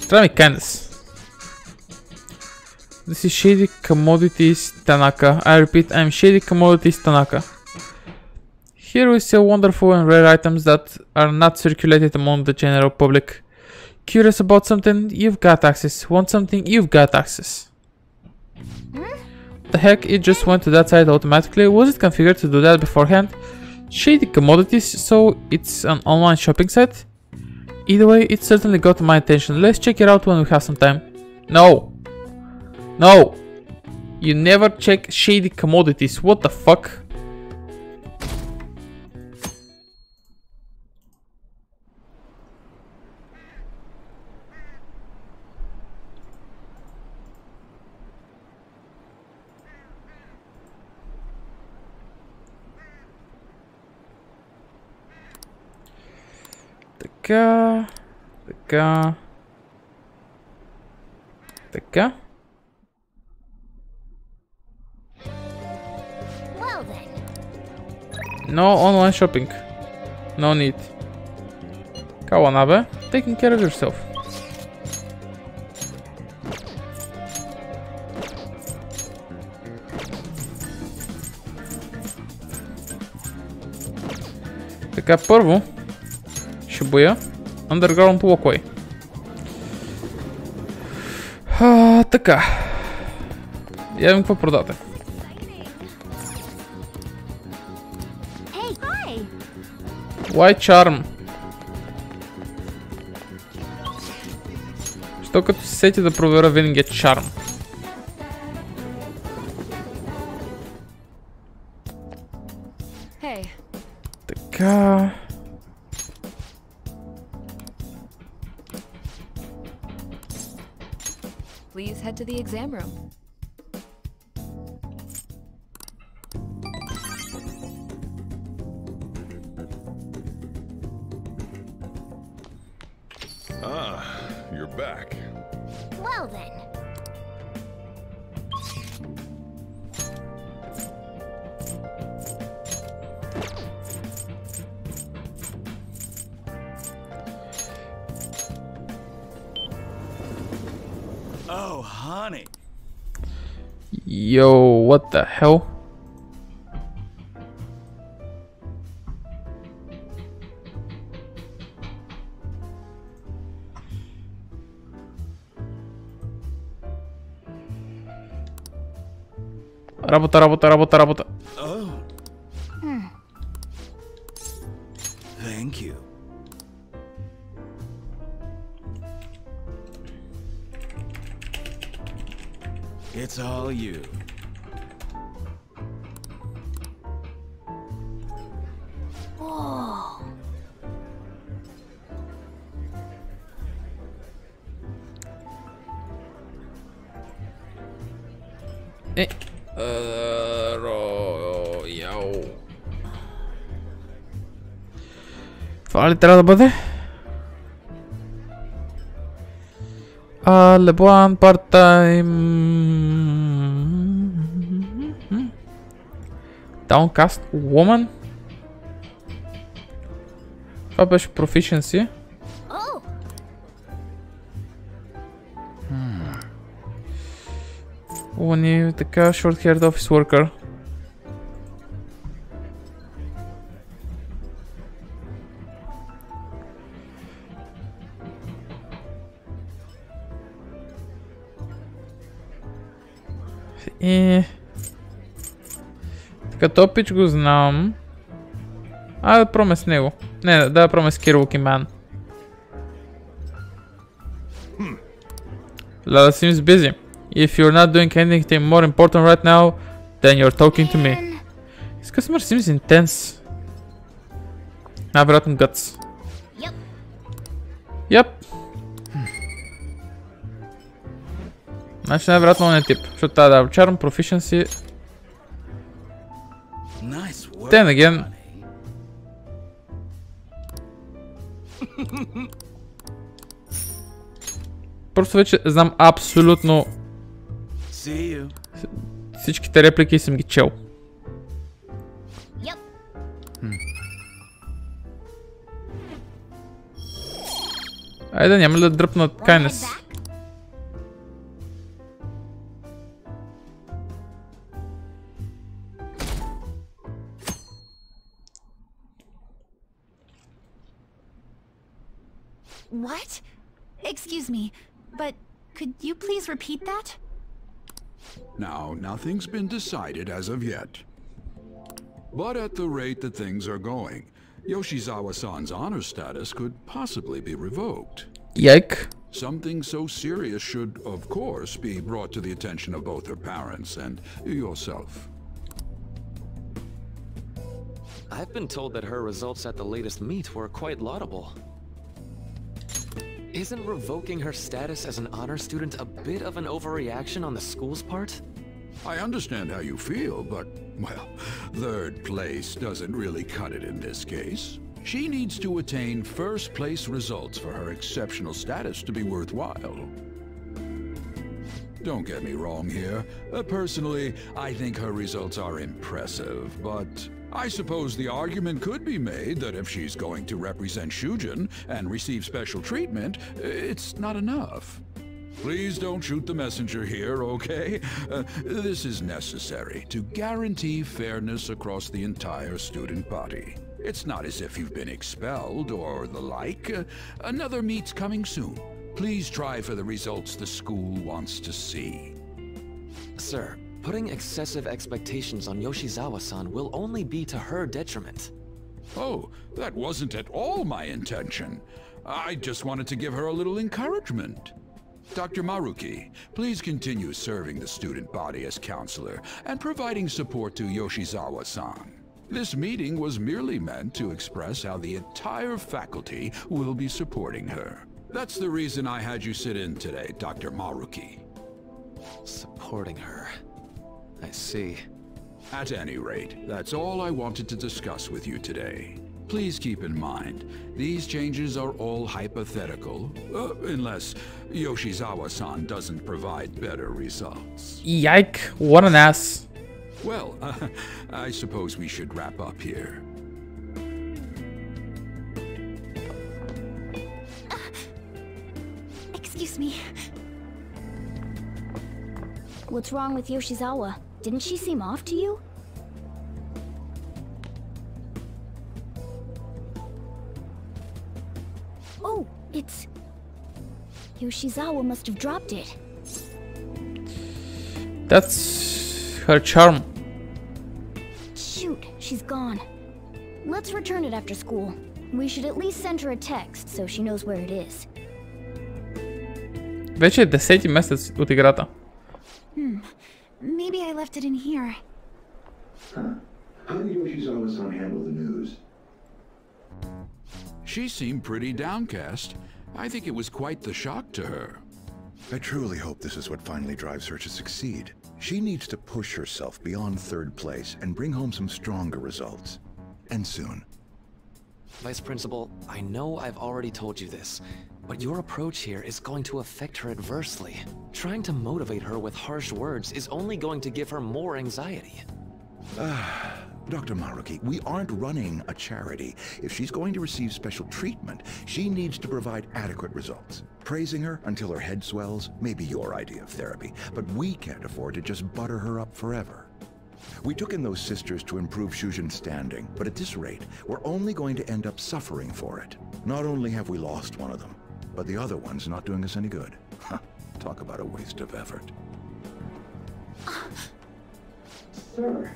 Трябва ми Candace. This is Shady Commodities Tanaka. I repeat, I'm Shady Commodities Tanaka. Here we sell wonderful and rare items that are not circulated among the general public. Curious about something? You've got access. Want something? You've got access. The heck, it just went to that side automatically. Was it configured to do that beforehand? Shady Commodities, so it's an online shopping site? Either way, it certainly got my attention. Let's check it out when we have some time. No! No! You never check Shady Commodities. What the fuck? Така, така, така. Well then. No online shopping. No need. Kawanabe, taking care of yourself. Така, първо ще боя Underground Walkway. Така. Явим какво продате. Hey, hi! White Charm. Що като се сети да проверя винаги Charm. Hey. Така. Please head to the exam room. Ah, you're back. Well then. Oh, honey. Yo, what the hell? Работа, работа, работа, работа. Oh. Thank you. It's all you. Whoa. Яу. Това ли трябва да бъде? Леблан, part-time. Downcast woman? Това беше proficiency. Oh. Ни така, short-haired office worker. И... така, топич го знам. Да пробваме с него. Не, да пробваме с Karaoke Man. Lala seems busy. If you're not doing anything more important right now, then you're talking to me. This customer seems intense. Най-вероятно guts. Yep. Yep. Значи най-вероятно он е тип. Защото тази да Charm, Proficiency. Nice work. Then again. Просто вече знам абсолютно See you. всичките реплики и съм ги чел. Yep. Айде, няма ли да дръпнат kindness? What? Excuse me, but could you please repeat that? Now, nothing's been decided as of yet. But at the rate that things are going, Yoshizawa-san's honor status could possibly be revoked. Yike. Something so serious should, of course, be brought to the attention of both her parents and yourself. I've been told that her results at the latest meet were quite laudable. Isn't revoking her status as an honor student a bit of an overreaction on the school's part? I understand how you feel, but, well, third place doesn't really cut it in this case. She needs to attain first-place results for her exceptional status to be worthwhile. Don't get me wrong here. Personally, I think her results are impressive, but I suppose the argument could be made that if she's going to represent Shujin and receive special treatment, it's not enough. Please don't shoot the messenger here, okay? This is necessary to guarantee fairness across the entire student body. It's not as if you've been expelled or the like. Another meet's coming soon. Please try for the results the school wants to see. Sir, putting excessive expectations on Yoshizawa-san will only be to her detriment. Oh, that wasn't at all my intention. I just wanted to give her a little encouragement. Dr. Maruki, please continue serving the student body as counselor and providing support to Yoshizawa-san. This meeting was merely meant to express how the entire faculty will be supporting her. That's the reason I had you sit in today, Dr. Maruki. Supporting her. I see. At any rate, that's all I wanted to discuss with you today. Please keep in mind, these changes are all hypothetical, unless Yoshizawa-san doesn't provide better results. Yike, what an ass. Well, I suppose we should wrap up here. Excuse me. What's wrong with Yoshizawa? Didn't she seem off to you? Oh, it's... Yoshizawa must have dropped it. That's her charm. Shoot, she's gone. Let's return it after school. We should at least send her a text so she knows where it is. Вече е 10-ти месец от играта. Maybe I left it in here. How did Yoshizawa-san handle the news? She seemed pretty downcast. I think it was quite the shock to her. I truly hope this is what finally drives her to succeed. She needs to push herself beyond third place and bring home some stronger results. And soon. Vice Principal, I know I've already told you this, but your approach here is going to affect her adversely. Trying to motivate her with harsh words is only going to give her more anxiety. Dr. Maruki, we aren't running a charity. If she's going to receive special treatment, she needs to provide adequate results. Praising her until her head swells may be your idea of therapy, but we can't afford to just butter her up forever. We took in those sisters to improve Shujin's standing, but at this rate, we're only going to end up suffering for it. Not only have we lost one of them, but the other one's not doing us any good. Talk about a waste of effort. Sir.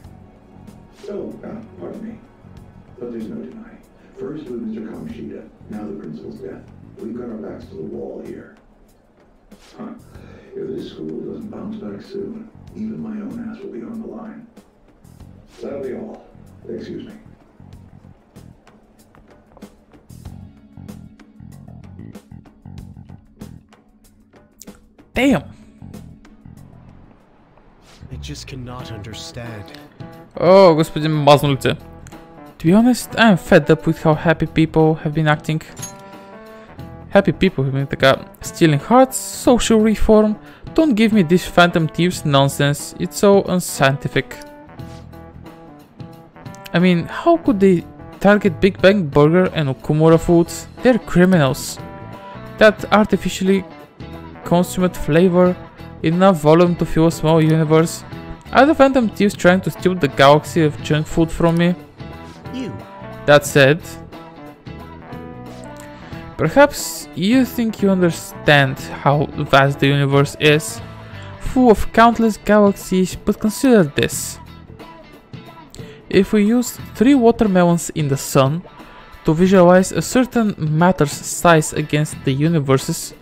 Oh, pardon me. But there's no denying. First with Mr. Kamishita, now the principal's death. We've got our backs to the wall here. If this school doesn't bounce back soon, even my own ass will be on the line. That'll be all. Excuse me. Damn! I just cannot understand. О, господин мазно лице. To be honest, I am fed up with how happy people have been acting. Happy people have been така, stealing hearts, social reform. Don't give me this Phantom Thieves nonsense, it's so unscientific. I mean, how could they target Big Bang Burger and Okumura Foods? They're criminals. That artificially consummate flavor, enough volume to fill a small universe. Are the Phantom Thieves trying to steal the galaxy of junk food from me? You. That said, perhaps you think you understand how vast the universe is, full of countless galaxies, but consider this. If we use 3 watermelons in the sun to visualize a certain matter's size against the universes,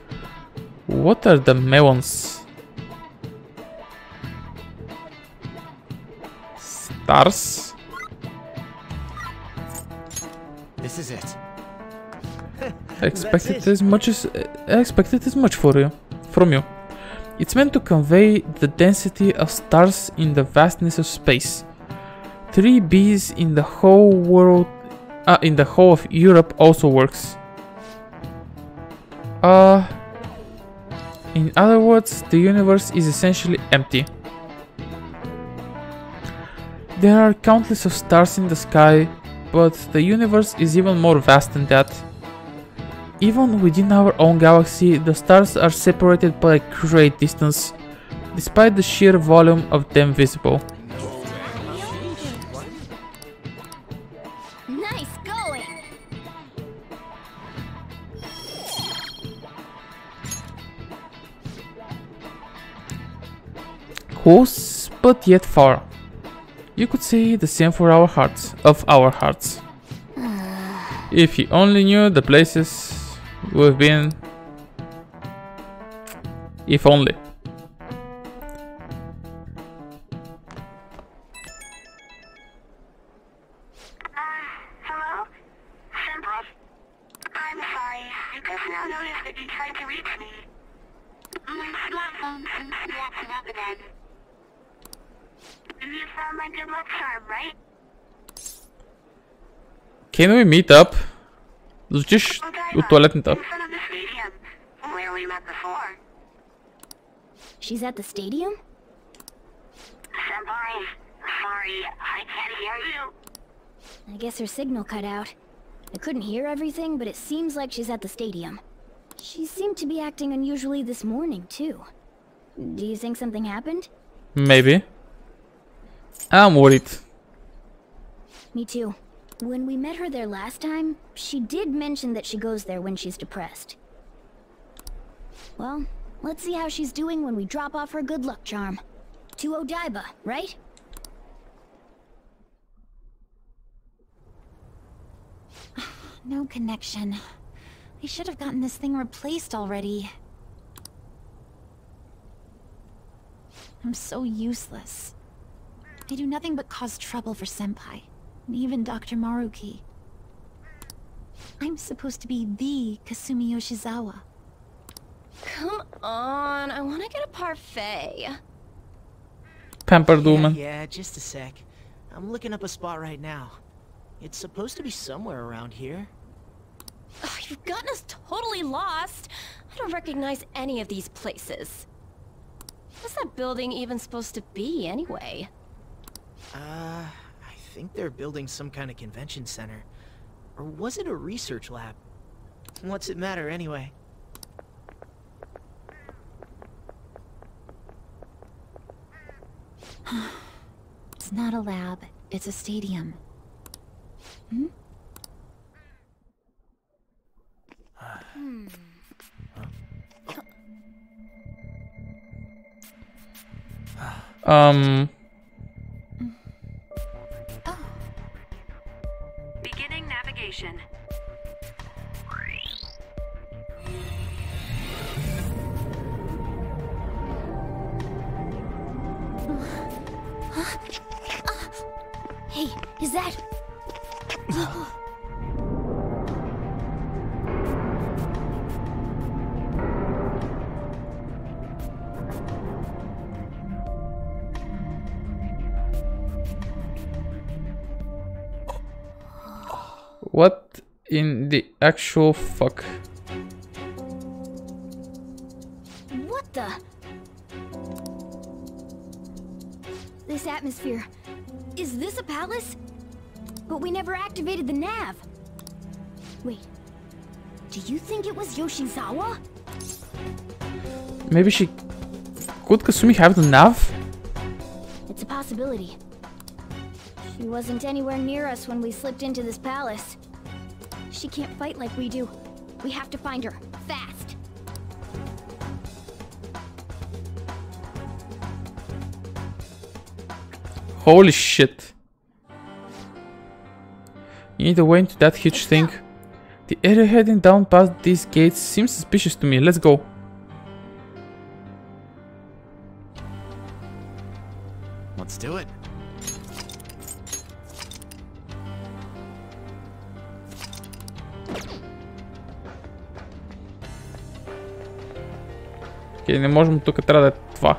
what are the melons? Stars? This is it. I expected as much from you. It's meant to convey the density of stars in the vastness of space. 3 B's in the whole world, in the whole of Europe also works. In other words, the universe is essentially empty. There are countless of stars in the sky, but the universe is even more vast than that. Even within our own galaxy, the stars are separated by a great distance, despite the sheer volume of them visible. Nice going! Close, but yet far. You could say the same for our hearts, If he only knew the places we've been. If only. Hello? Senpai. I'm sorry. I just now noticed that you tried to reach me. My smartphone seems to be acting up again. You found my good luck charm, right? Can we meet up? Звучиш от туалетната. In front of the stadium, where we met before. She's at the stadium? Senpai, sorry, I can't hear you. I guess her signal cut out. I couldn't hear everything, but it seems like she's at the stadium. She seemed to be acting unusually this morning, too. Do you think something happened? Maybe. I'm worried. Me too. When we met her there last time, she did mention that she goes there when she's depressed. Well, let's see how she's doing when we drop off her good luck charm. to Odaiba, right? No connection. They should have gotten this thing replaced already. I'm so useless. I do nothing but cause trouble for Senpai, and even Dr. Maruki. I'm supposed to be the Kasumi Yoshizawa. Come on, I want to get a parfait. Pampered woman. Yeah, just a sec. I'm looking up a spot right now. It's supposed to be somewhere around here. Ugh, you've gotten us totally lost. I don't recognize any of these places. What's that building even supposed to be, anyway? I think they're building some kind of convention center. Or was it a research lab? What's it matter, anyway? It's not a lab, it's a stadium. Hmm? Beginning navigation. Hey, is that... What in the actual fuck? What the... This atmosphere... Is this a palace? But we never activated the nav. Wait. Do you think it was Yoshizawa? Maybe she... Could Kasumi have the nav? It's a possibility. She wasn't anywhere near us when we slipped into this palace. She can't fight like we do. We have to find her, fast. Holy shit. You need a way into that huge thing. The area heading down past these gates seems suspicious to me. Let's go. Let's do it. Окей, не можем, тук трябва да е това.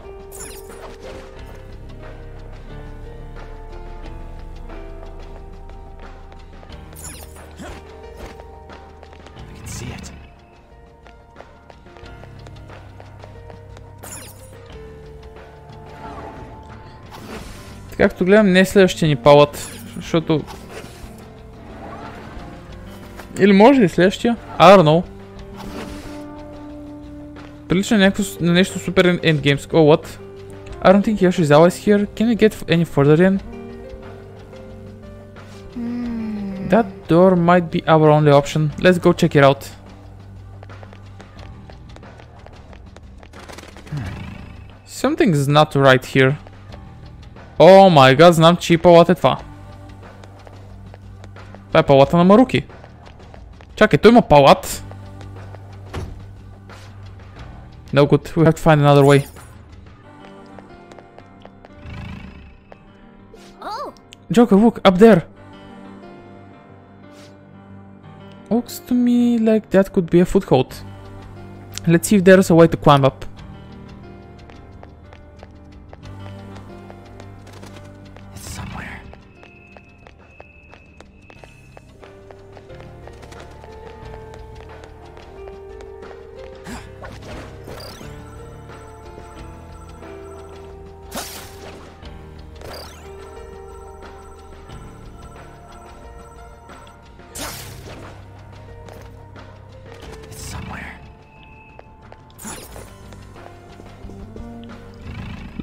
Както гледам, не е следващия ни палът, защото... Или може ли е следващия? I don't know. Прилича на нещо супер endgamesко. Oh, what? I don't think Yoshizawa is here. Can we get any further in? That door might be our only option. Let's go check it out. Something's not right here. О май гад, знам, че и палата е това. Това е палата на Маруки. Чакай, той има палат. No good, we have to find another way. Oh. Joker, look, up there. Looks to me like that could be a foothold. Let's see if there's a way to climb up.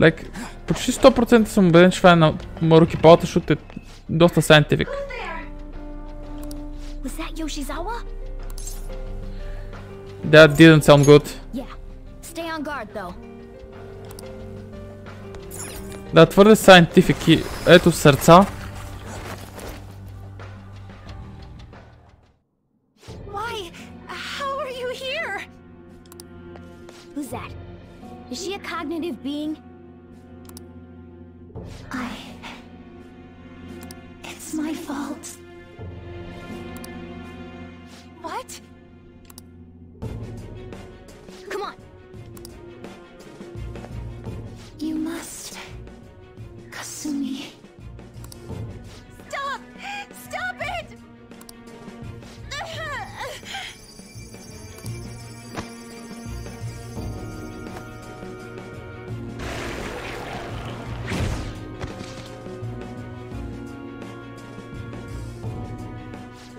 Like, почти 100% съм убеден, че това е на Маруки палата, защото е доста scientific. Was that Yoshizawa? That didn't sound good. Yeah. Stay on guard though. Да, твърде scientific и ето сърца. Why? How are you here? Who's that? Is she a cognitive being? It's my fault. What? Come on. You must. Kasumi. Stop! Stop it!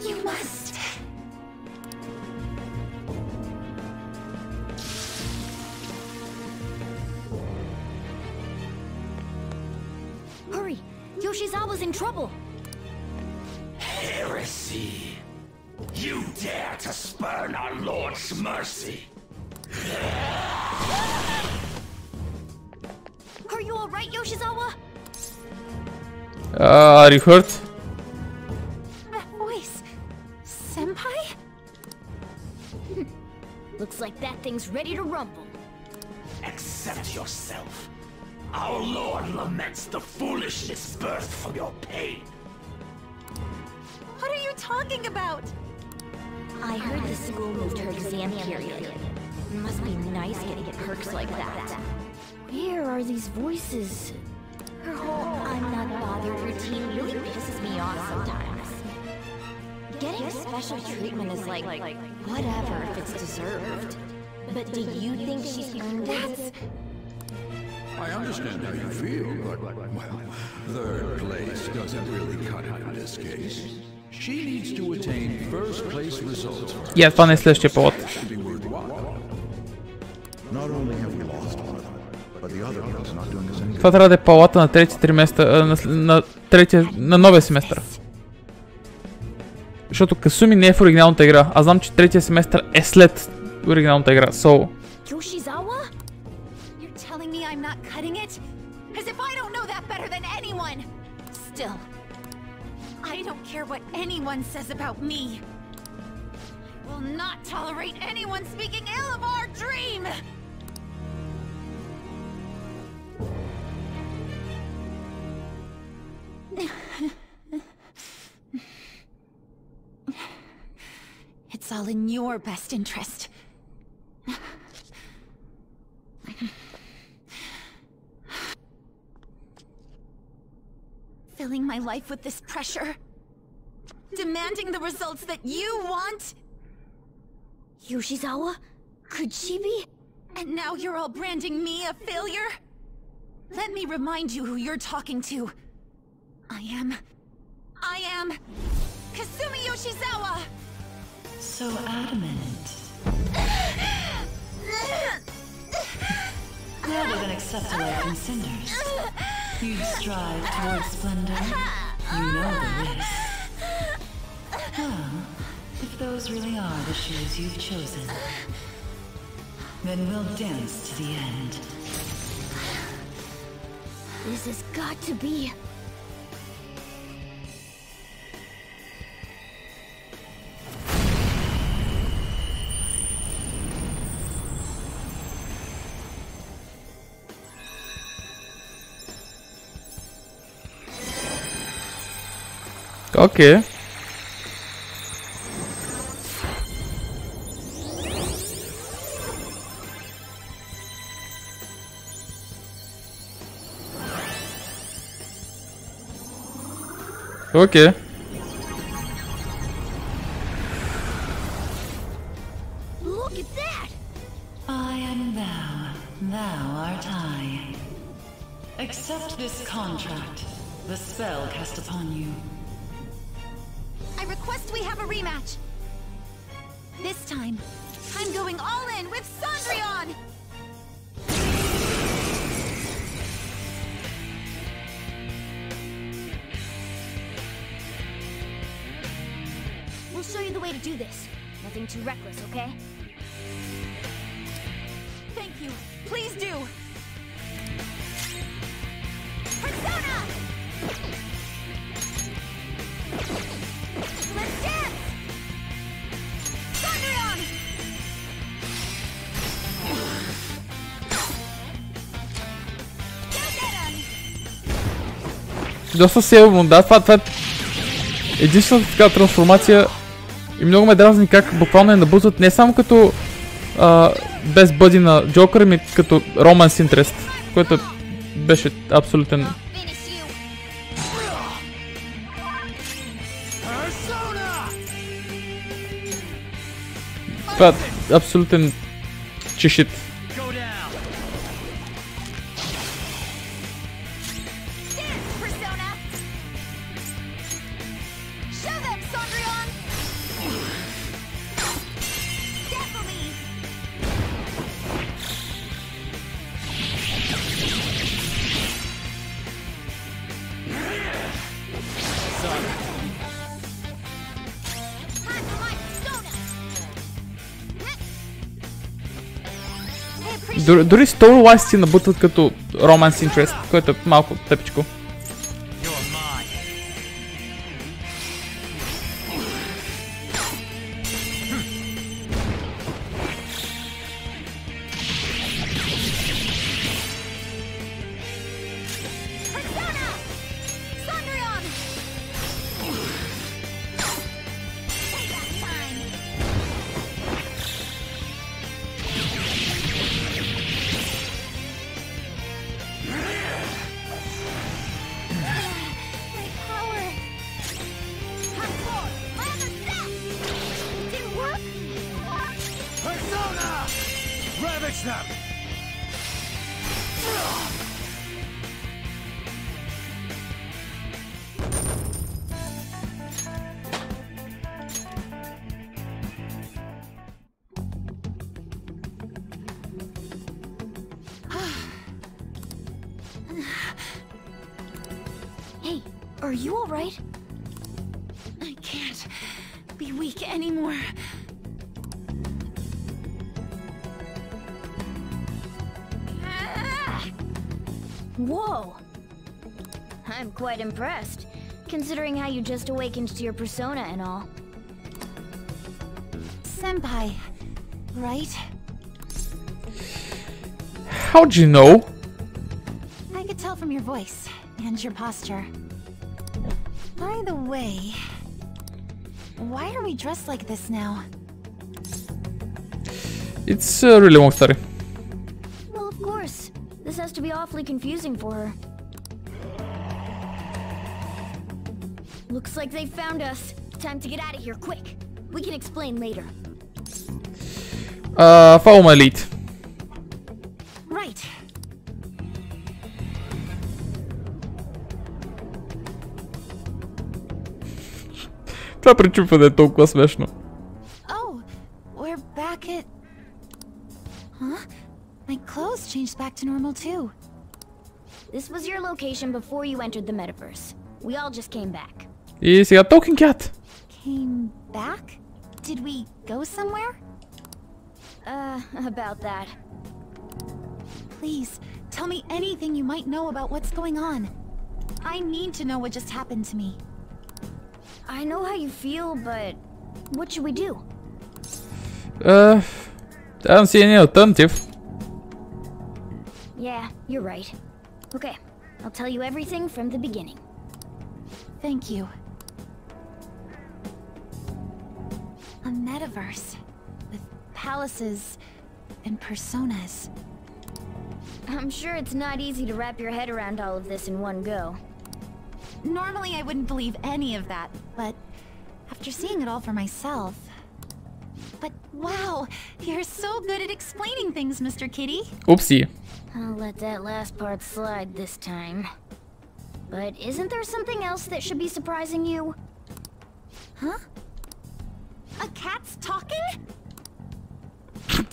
You must. Hurry! Yoshizawa's in trouble! Heresy! You dare to spurn our Lord's mercy! Are you alright, Yoshizawa? Are you hurt? That voice. Senpai? Looks like that thing's ready to rumble. Accept yourself. Our Lord laments the foolishness birthed from your pain. What are you talking about? I heard the school moved her exam period. It must be nice getting perks like that. Where are these voices? Her whole I'm not bothered routine really pisses me off sometimes. Getting special treatment is like whatever if it's deserved. But do you think she's earned it? I understand how you feel, but, well, third place doesn't really cut it in this case. She needs to attain first place results. Yeah, това не е следващия повод. Not only have we lost one of them, but the other one's not doing us any good. Това трябва да е палата на третия триместър, на новия семестър. Защото Касуми не е в оригиналната игра. Аз знам, че третия семестър е след оригиналната игра. So... Yoshizawa? You're telling me I'm not cutting it? As if I don't know that better than anyone! Still, I don't care what anyone says about me. I will not tolerate anyone speaking ill of our dream! It's all in your best interest. Filling my life with this pressure. Demanding the results that you want. Yoshizawa? Could she be? And now you're all branding me a failure? Let me remind you who you're talking to. I am Kasumi Yoshizawa! So adamant. Rather than accept a life in cinders, you'd strive towards splendor. You know the risk. Well, if those really are the shoes you've chosen, then we'll dance to the end. This has got to be... Okay. Okay. Look at that! I am thou, thou art I. Accept this contract, the spell cast upon you. I request we have a rematch. This time, I'm going all in with Cendrillon! We'll show you the way to do this. Nothing too reckless, okay? Thank you. Please do. Доста силно, да, това е единствената така трансформация и много ме дразни как буквално я набутват не само като без бъди на Джокър, ами като романс интерес, което беше абсолютен. Това е абсолютен чешит. Дори Story Wise си набутват като Romance Interest, което е малко тъпичко. Hey, are you alright? I can't be weak anymore. Whoa! I'm quite impressed, considering how you just awakened to your persona and all. Senpai, right? How'd you know? I could tell from your voice and your posture. By the way, why are we dressed like this now? It's a really long story. Well, of course. This has to be awfully confusing for her. Looks like they found us. Time to get out of here, quick. We can explain later. Follow my lead. Right. Това пречупване е толкова смешно. Oh, we're back at... Huh? My clothes changed back to normal too. This was your location before you entered the metaverse. We all just came back. И сега Talking Cat. Came back? Did we go somewhere? About that. Please, tell me anything you might know about what's going on. I need to know what just happened to me. I know how you feel, but what should we do? I don't see any alternative. Yeah, you're right. Okay, I'll tell you everything from the beginning. Thank you. A metaverse with palaces and personas. I'm sure it's not easy to wrap your head around all of this in one go. Normally I wouldn't believe any of that, but after seeing it all for myself... But wow, you're so good at explaining things, Mr. Kitty. Oopsie. I'll let that last part slide this time. But isn't there something else that should be surprising you? Huh? A cat's talking?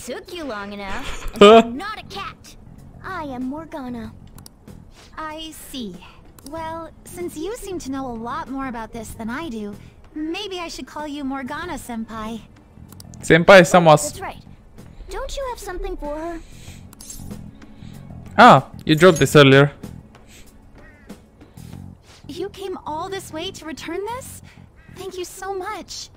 Took you long enough. I'm not a cat. I am Morgana. I see. Well, since you seem to know a lot more about this than I do, maybe I should call you Morgana-senpai. Senpai is someone else. That's right. Don't you have something for her? Ah, you dropped this earlier. all this way to return this? Thank you so much.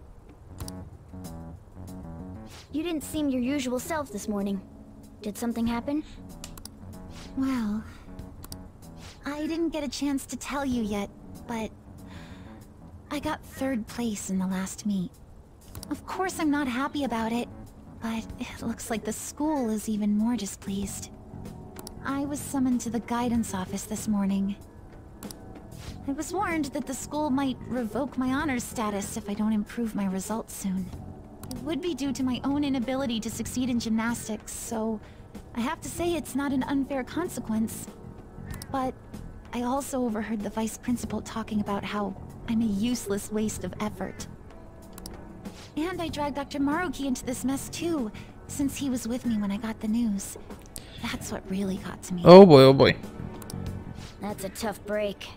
You didn't seem your usual self this morning. Did something happen? Well, I didn't get a chance to tell you yet, but I got 3rd place in the last meet. Of course I'm not happy about it, but it looks like the school is even more displeased. I was summoned to the guidance office this morning. I was warned that the school might revoke my honors status if I don't improve my results soon. It would be due to my own inability to succeed in gymnastics, so I have to say it's not an unfair consequence. But I also overheard the vice principal talking about how I'm a useless waste of effort. And I dragged Dr. Maruki into this mess too, since he was with me when I got the news. That's what really got to me. Oh boy, oh boy. That's a tough break.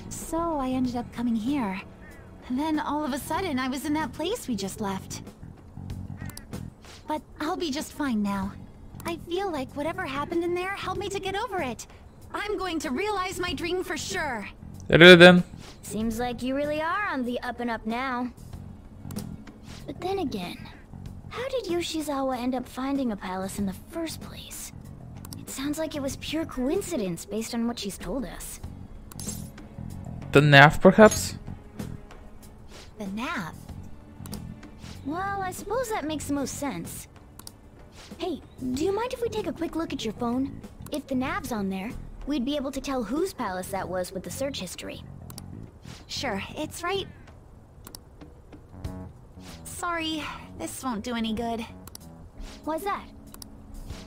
So I ended up coming here. And then all of a sudden I was in that place we just left. But I'll be just fine now. I feel like whatever happened in there helped me to get over it. I'm going to realize my dream for sure. Then. Seems like you really are on the up and up now. But then again, how did Yoshizawa end up finding a palace in the first place? It sounds like it was pure coincidence based on what she's told us. The nav, perhaps? The nav? Well, I suppose that makes the most sense. Hey, do you mind if we take a quick look at your phone? If the nav's on there, we'd be able to tell whose palace that was with the search history. Sure, it's right. Sorry, this won't do any good. Why's that?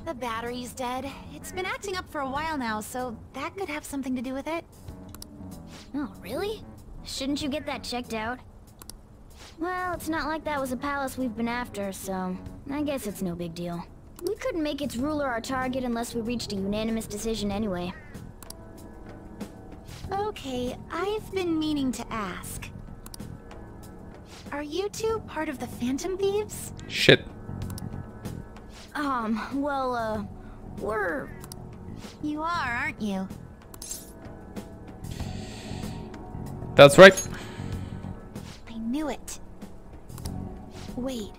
The battery's dead. It's been acting up for a while now, so that could have something to do with it. Oh, really? Shouldn't you get that checked out? Well, it's not like that was a palace we've been after, so I guess it's no big deal. We couldn't make its ruler our target unless we reached a unanimous decision anyway. Okay, I've been meaning to ask. Are you two part of the Phantom Thieves? Shit. Well, we're... You are, aren't you? That's right. I knew it. Wait.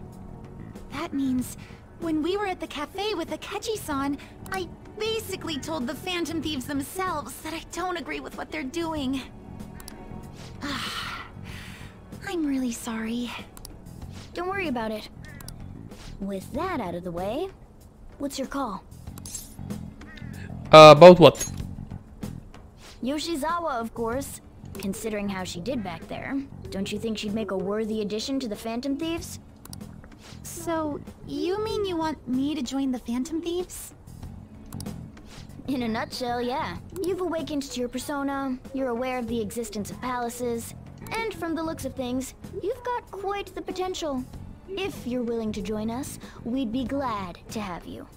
That means when we were at the cafe with Akechi-san, I basically told the Phantom Thieves themselves that I don't agree with what they're doing. I'm really sorry. Don't worry about it. With that out of the way, what's your call? About what? Yoshizawa, of course. Considering how she did back there, don't you think she'd make a worthy addition to the Phantom Thieves? So, you mean you want me to join the Phantom Thieves? In a nutshell, yeah. You've awakened to your persona, you're aware of the existence of palaces, and from the looks of things, you've got quite the potential. If you're willing to join us, we'd be glad to have you.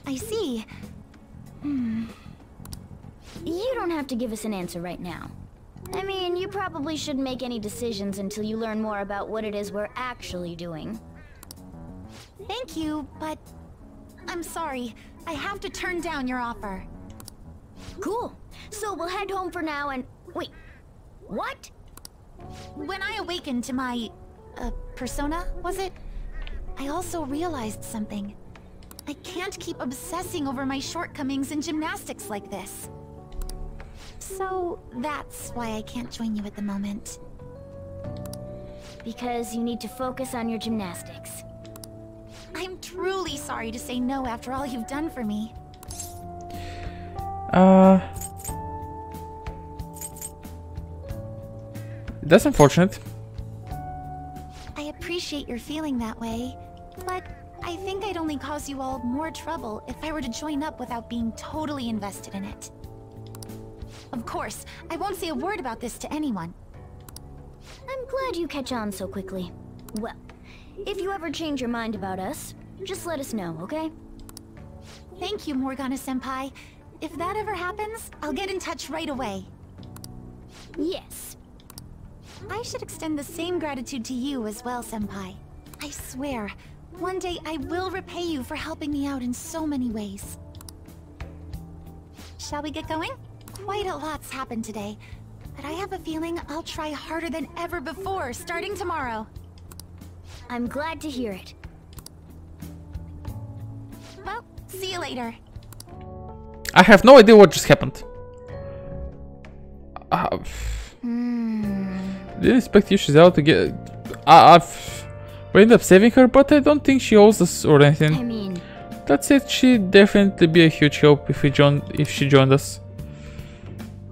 I see. You don't have to give us an answer right now. I mean, you probably shouldn't make any decisions until you learn more about what it is we're actually doing. Thank you, but I'm sorry. I have to turn down your offer. Cool. So we'll head home for now and... Wait. What? When I awakened to my... persona, was it? I also realized something. I can't keep obsessing over my shortcomings in gymnastics like this. So that's why I can't join you at the moment. Because you need to focus on your gymnastics. I'm truly sorry to say no after all you've done for me. That's unfortunate. I appreciate your feeling that way, but I think I'd only cause you all more trouble if I were to join up without being totally invested in it. Of course, I won't say a word about this to anyone. I'm glad you catch on so quickly. Well, if you ever change your mind about us, just let us know, okay? Thank you, Morgana-senpai. If that ever happens, I'll get in touch right away. Yes. I should extend the same gratitude to you as well, senpai. I swear, one day I will repay you for helping me out in so many ways. Shall we get going? Quite a lot's happened today, but I have a feeling I'll try harder than ever before, starting tomorrow. I'm glad to hear it. Well, see you later. I have no idea what just happened. Didn't expect you, she's out to get... we ended up saving her, but I don't think she owes us or anything. I mean... That's it, she'd definitely be a huge help if she joined us.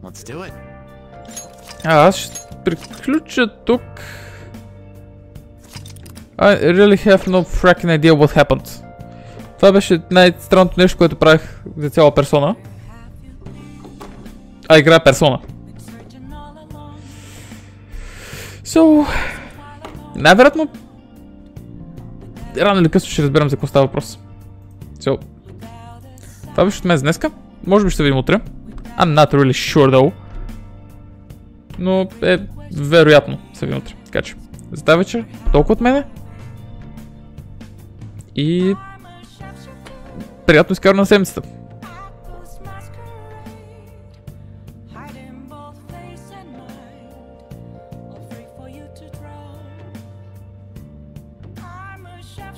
Let's do it. Аз ще приключа тук. I really have no freaking idea what happened. Това беше най-странното нещо, което правих за цяла персона. Играя персона. So... Най-вероятно... Рано или късно ще разберем за какво става въпрос. So... Това беше от мен за днеска. Може би ще видим утре. I'm not really sure though. Но вероятно се видим утре. Така че, за тази вечер толкова от мене. И... приятно изкарване на седмицата. I'm a chef.